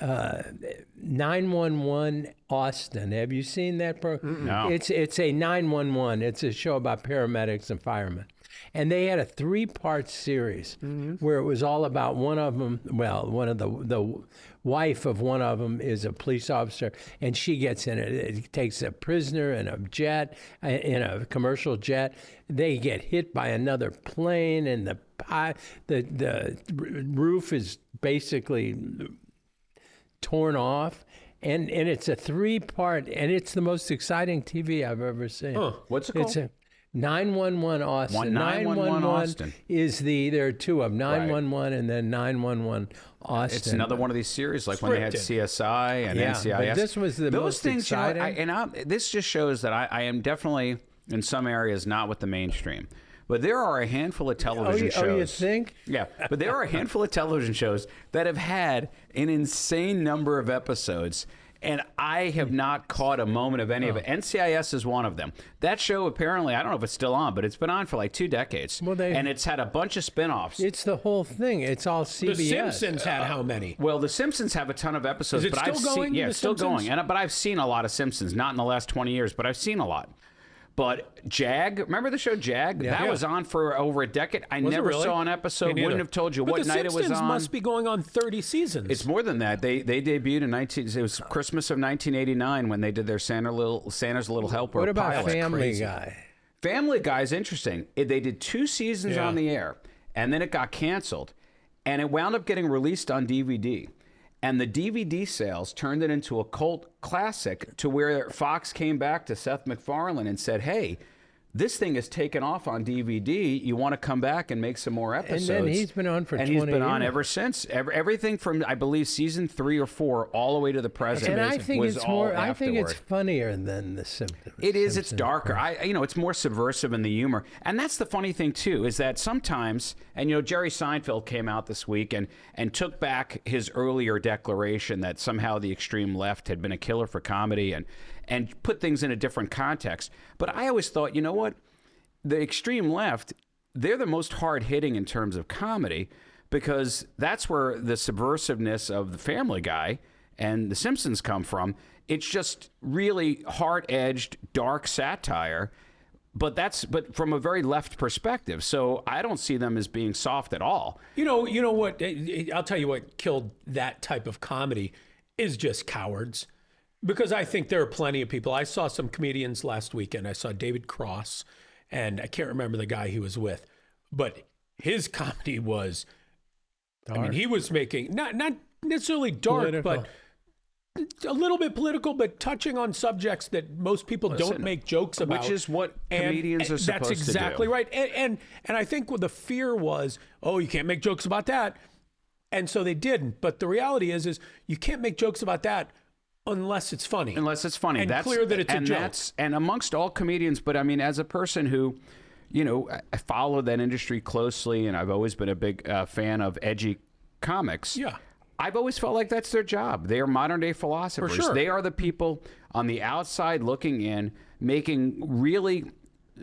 911 Austin. Have you seen that program? No. It's a 911. It's a show about paramedics and firemen. And they had a 3-part series where it was all about one of them. Well, one of the wife of one of them is a police officer, and she gets in it. It takes a prisoner in a jet, in a commercial jet. They get hit by another plane, and the roof is basically torn off. And it's a 3-part, and it's the most exciting TV I've ever seen. What's it called? It's a 911 Austin. 911 Austin. Is there are 2 of them, 911 and then 911 Austin. It's another one of these series, like when they had CSI and NCIS. But this was the most exciting. This just shows that I am definitely, in some areas, not with the mainstream. But there are a handful of television shows. Oh, you think? Yeah, but there are a handful of television shows that have had an insane number of episodes, and I have not caught a moment of any of it. NCIS is one of them. That show, apparently, I don't know if it's still on, but it's been on for like 2 decades. And it's had a bunch of spin-offs. It's the whole thing. It's all CBS. The Simpsons had how many? Well, The Simpsons have a ton of episodes. Is it still going? Yeah, The it's still Simpsons? going. But I've seen a lot of Simpsons, not in the last 20 years, but I've seen a lot. But Jag, remember the show Jag? That was on for over a decade. I never saw an episode. Wouldn't have told you what night it was on. The Simpsons must be going on 30 seasons. It's more than that. They debuted in it was Christmas of 1989 when they did their Santa's Little Helper. What about pilot. Family Guy? Family Guy is interesting. They did 2 seasons on the air, and then it got canceled, and it wound up getting released on DVD. And the DVD sales turned it into a cult classic, to where Fox came back to Seth MacFarlane and said, hey, this thing is taken off on DVD. You want to come back and make some more episodes? And then he's been on for 20 years. And he's been on ever since. Everything from, I believe, season 3 or 4 all the way to the present. And I think was it's all more. I think it's afterward. funnier than the Simpsons. It is. It's darker. It's more subversive in the humor. And that's the funny thing, too, is that sometimes, and, Jerry Seinfeld came out this week and took back his earlier declaration that somehow the extreme left had been a killer for comedy and put things in a different context. But I always thought, you know what? The extreme left, they're the most hard-hitting in terms of comedy, because that's where the subversiveness of the Family Guy and The Simpsons come from. It's just really hard-edged, dark satire, but from a very left perspective. So I don't see them as being soft at all. You know what? I'll tell you what killed that type of comedy is just cowards. Because I think there are plenty of people. I saw some comedians last weekend. I saw David Cross, and I can't remember the guy he was with, but his comedy was, dark. I mean, he was making, not necessarily dark, political. But a little bit political, but touching on subjects that most people don't make jokes about. Which is what comedians are supposed to do. That's exactly right. And I think what the fear was, you can't make jokes about that. And so they didn't. But the reality is you can't make jokes about that unless it's funny. Unless it's funny. And clear that it's a joke. And amongst all comedians, but I mean, as a person who, you know, I follow that industry closely, and I've always been a big fan of edgy comics. Yeah. I've always felt like that's their job. They are modern day philosophers. For sure. They are the people on the outside looking in, making really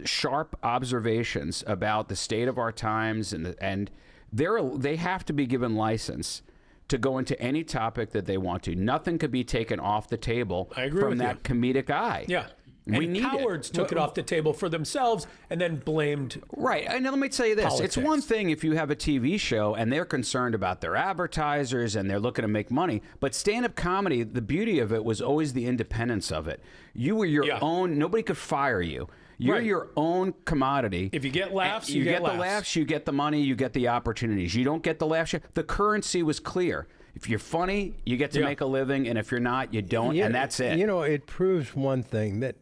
sharp observations about the state of our times, and they have to be given license to go into any topic that they want to. Nothing could be taken off the table from that comedic eye. Yeah. We and need cowards took it off the table for themselves and then blamed. Right. And let me tell you this. Politics. It's one thing if you have a TV show and they're concerned about their advertisers and they're looking to make money. But stand-up comedy, the beauty of it was always the independence of it. You were your own. Nobody could fire you. You're your own commodity. If you get laughs, you get laughs. the laughs, you get the money, you get the opportunities. You don't get the laughs. The currency was clear. If you're funny, you get to make a living, and if you're not, you don't, and that's it. You know, it proves one thing, that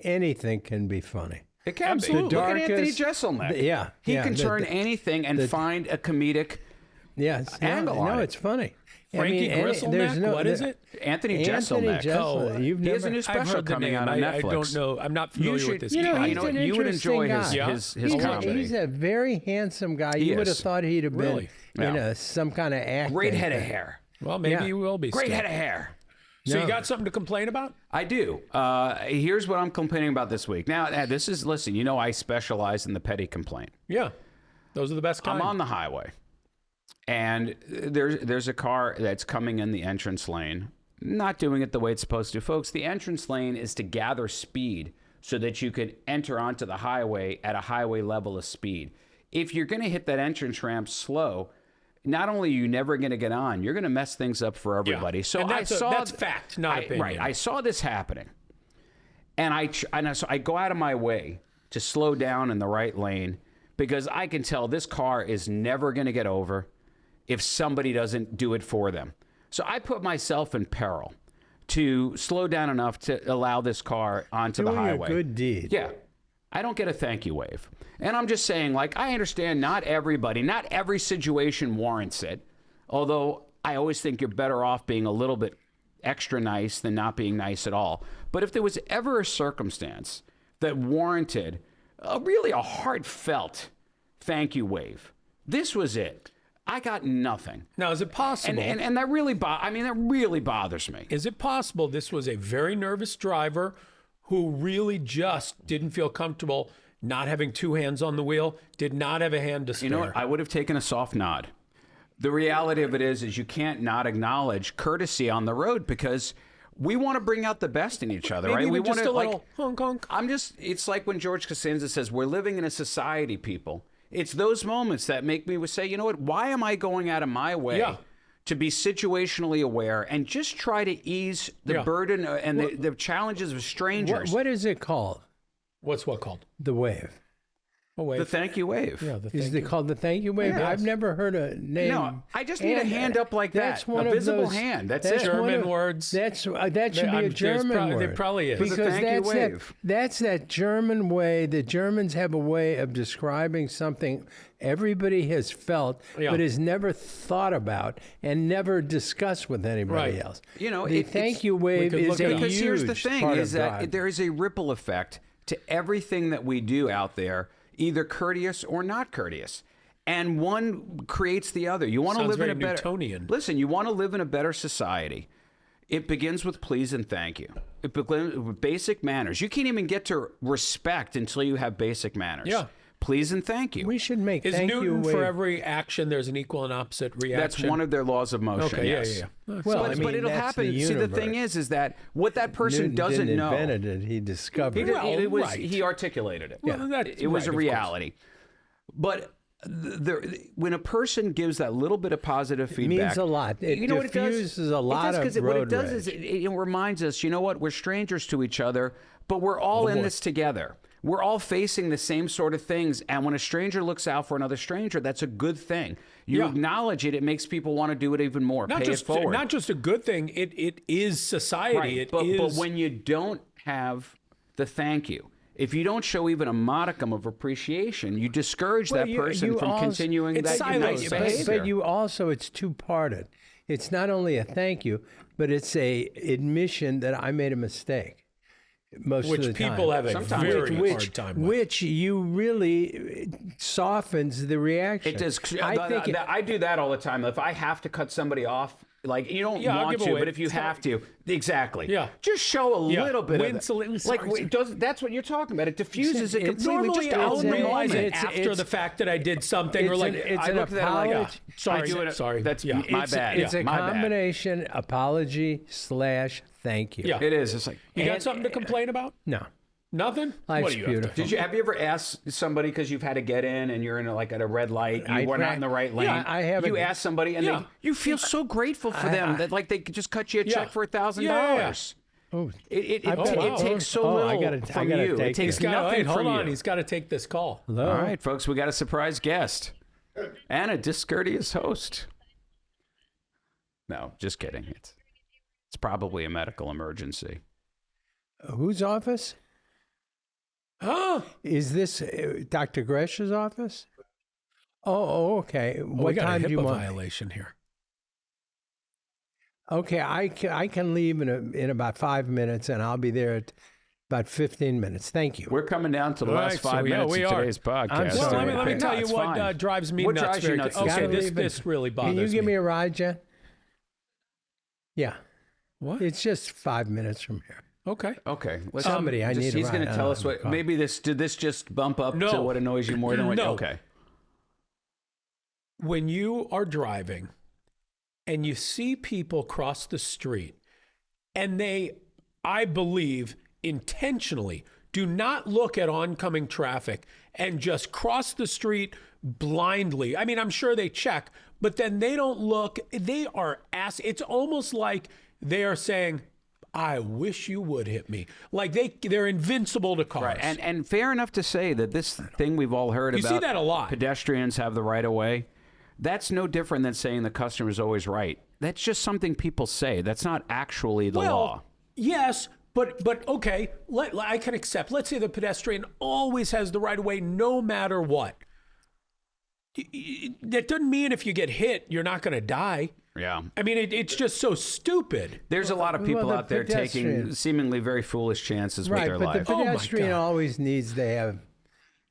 anything can be funny. It can be. Look at Anthony Jeselnik. He can turn anything and find a comedic angle on it. No, it's funny. Frankie Grizzleneck? What is it? Anthony Jeselnik. He has a new special coming out on Netflix. I don't know. I'm not familiar with this guy. You would enjoy his comedy. He's a very handsome guy. You would have thought he'd have been in some kind of acting. Great head of hair. Well, maybe he will be. Great head of hair. So you got something to complain about? I do. Here's what I'm complaining about this week. Now, this is, listen, you know I specialize in the petty complaint. Yeah. Those are the best kind. I'm on the highway, and there's a car that's coming in the entrance lane, not doing it the way it's supposed to. Folks, the entrance lane is to gather speed so that you could enter onto the highway at a highway level of speed. If you're going to hit that entrance ramp slow, not only are you never going to get on, you're going to mess things up for everybody. So and that's fact, not opinion. Right. I saw this happening, and so I go out of my way to slow down in the right lane because I can tell this car is never going to get over if somebody doesn't do it for them. So I put myself in peril to slow down enough to allow this car onto the highway. Doing a good deed. Yeah. I don't get a thank you wave. And I'm just saying, like, I understand not every situation warrants it. Although I always think you're better off being a little bit extra nice than not being nice at all. But if there was ever a circumstance that warranted really a heartfelt thank you wave, this was it. I got nothing. Now, is it possible? And that really, that really bothers me. Is it possible this was a very nervous driver who really just didn't feel comfortable not having two hands on the wheel, did not have a hand to spare? You know what? I would have taken a soft nod. The reality of it is you can't not acknowledge courtesy on the road because we want to bring out the best in each other, Maybe right? We just want to, a little honk honk. It's like when George Costanza says, we're living in a society, people. It's those moments that make me say, you know what? Why am I going out of my way to be situationally aware and just try to ease the burden and the challenges of strangers? What is it called? What's what called? The wave. A wave. The thank you wave. Yeah, Is it called the thank you wave? Yeah. I've never heard a name. No, I just need a hand up like that. One a of visible those, hand. That's that's it. German words. That should be a German word. There probably is. For the Because thank you wave. That's that German way. The Germans have a way of describing something everybody has felt, but has never thought about and never discussed with anybody else. You know, the thank you wave is a because here's the huge thing: part is of that God. there is a ripple effect to everything that we do out there, either courteous or not courteous. And one creates the other. You want to live in a better Newtonian. Listen, you want to live in a better society. It begins with please and thank you. It begins with basic manners. You can't even get to respect until you have basic manners. Yeah. Please and thank you. We should make Is thank Newton you wave. for every action there's an equal and opposite reaction? That's one of their laws of motion. Okay, yes. yeah. Well, But, I mean, but it'll that's happen. the See, the thing universe. is that what that person Newton doesn't didn't know. invented it. He discovered He, it. did, Well, it was, right. he articulated it. Well, that's it was right, a of course. reality. But when a person gives that little bit of positive feedback, means a lot. It you know what it does? diffuses a lot it does, of what it road does rage. is it reminds us, you know what? We're strangers to each other, but we're all in this together. We're all facing the same sort of things. And when a stranger looks out for another stranger, that's a good thing. You acknowledge it. It makes people want to do it even more. Pay it forward. Not just a good thing. It is society. Right. But when you don't have the thank you, if you don't show even a modicum of appreciation, you discourage that person from continuing that nice behavior. But you also, it's two-parted. It's not only a thank you, but it's a admission that I made a mistake. Most of the time. Which people have a very hard time with. Which you really softens the reaction. It does. I do that all the time. If I have to cut somebody off, like you don't want to, but if you have to, exactly. Yeah. Just show a little bit of it. Like, that's what you're talking about. It diffuses it completely. Normally, I'll realize it after the fact that I did something, or like it's an apology. Sorry, that's my bad. It's a combination apology / thank you. Yeah, it is. It's like you got something to complain about? No. Nothing? Life's What do you beautiful. Have you ever asked somebody because you've had to get in and you're in at a red light, you were not in the right lane? Yeah, I have. You ask somebody and you feel so grateful for them that like they could just cut you a check for $1,000. Oh, it takes so little from you. It takes nothing from you. Hold on, he's got to take this call. Hello? All right, folks, we got a surprise guest and a discourteous host. No, just kidding. It's probably a medical emergency. Whose office? Huh? Is this Dr. Gresh's office? Oh, okay. What time do you want? Violation here. Okay, I can leave in about 5 minutes, and I'll be there at about 15 minutes. Thank you. We're coming down to the last 5 minutes of today's podcast. Well, let me tell you what drives me nuts. Drives you nuts? Okay, this really bothers me. Can you give me a ride, Jen? Yeah. What? It's just 5 minutes from here. Okay. Somebody, I need a ride. He's going to tell us what. Maybe did this just bump up to what annoys you more than what? No. Okay. When you are driving and you see people cross the street and they, I believe, intentionally do not look at oncoming traffic and just cross the street blindly. I mean, I'm sure they check, but then they don't look. They are it's almost like they are saying, I wish you would hit me. Like they're invincible to cars. Right. And fair enough to say that this thing we've all heard about. You see that a lot. Pedestrians have the right of way. That's no different than saying the customer is always right. That's just something people say. That's not actually the law. Yes, but okay, I can accept. Let's say the pedestrian always has the right of way no matter what. That doesn't mean if you get hit, you're not going to die. Yeah. I mean, it's just so stupid. There's a lot of people out there taking seemingly very foolish chances with their lives. Right, but the pedestrian always needs to have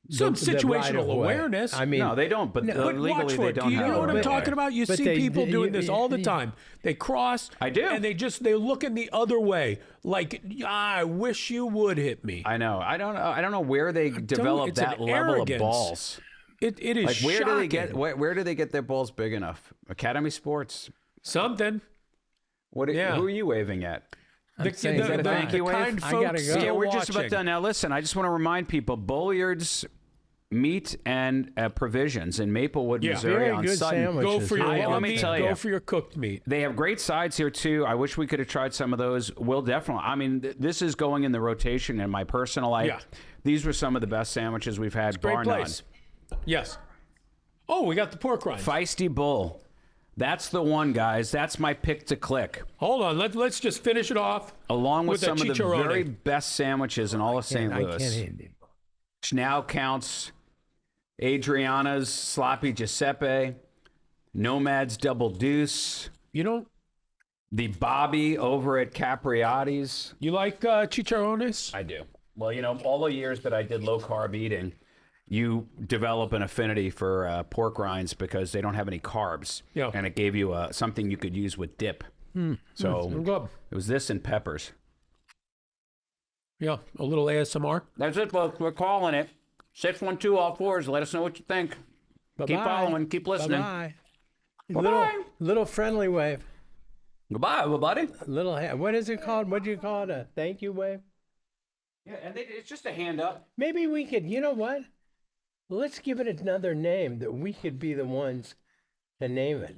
some situational awareness. I mean, no, they don't. But legally, they don't. Do you know what I'm talking about? You see people doing this all the time. They cross. I do. And they look in the other way, like I wish you would hit me. I know. I don't know where they develop that level of balls. It is like where shocking. do they get where do they get their balls big enough? Academy Sports. Something. Who are you waving at? The thank you wave? I gotta go. Yeah, we're just about done. Now listen, I just want to remind people, Bolyard's Meat and Provisions in Maplewood, Missouri on Sutton. Go for your let me tell you, go for your cooked meat. They have great sides here too. I wish we could have tried some of those. We'll definitely. I mean, this is going in the rotation in my personal life. Yeah. These were some of the best sandwiches we've had. Great place. Yes. Oh, we got the pork rinds. Feisty Bull. That's the one, guys. That's my pick to click. Hold on. Let's just finish it off. Along with some of the very best sandwiches in all of St. Louis. I can't eat it. Which now counts Adriana's Sloppy Giuseppe, Nomad's Double Deuce. You know, the Bobby over at Capriati's. You like chicharrones? I do. Well, all the years that I did low carb eating, you develop an affinity for pork rinds because they don't have any carbs. Yeah. And it gave you something you could use with dip. So it was this and peppers. Yeah, a little ASMR. That's it, folks. We're calling it. 612 all fours. Let us know what you think. Bye-bye. Keep following. Keep listening. Bye-bye. Bye-bye. Little friendly wave. Goodbye, everybody. What is it called? What do you call it? A thank you wave? Yeah, and it's just a hand up. Maybe we could, you know what? Let's give it another name that we could be the ones to name it.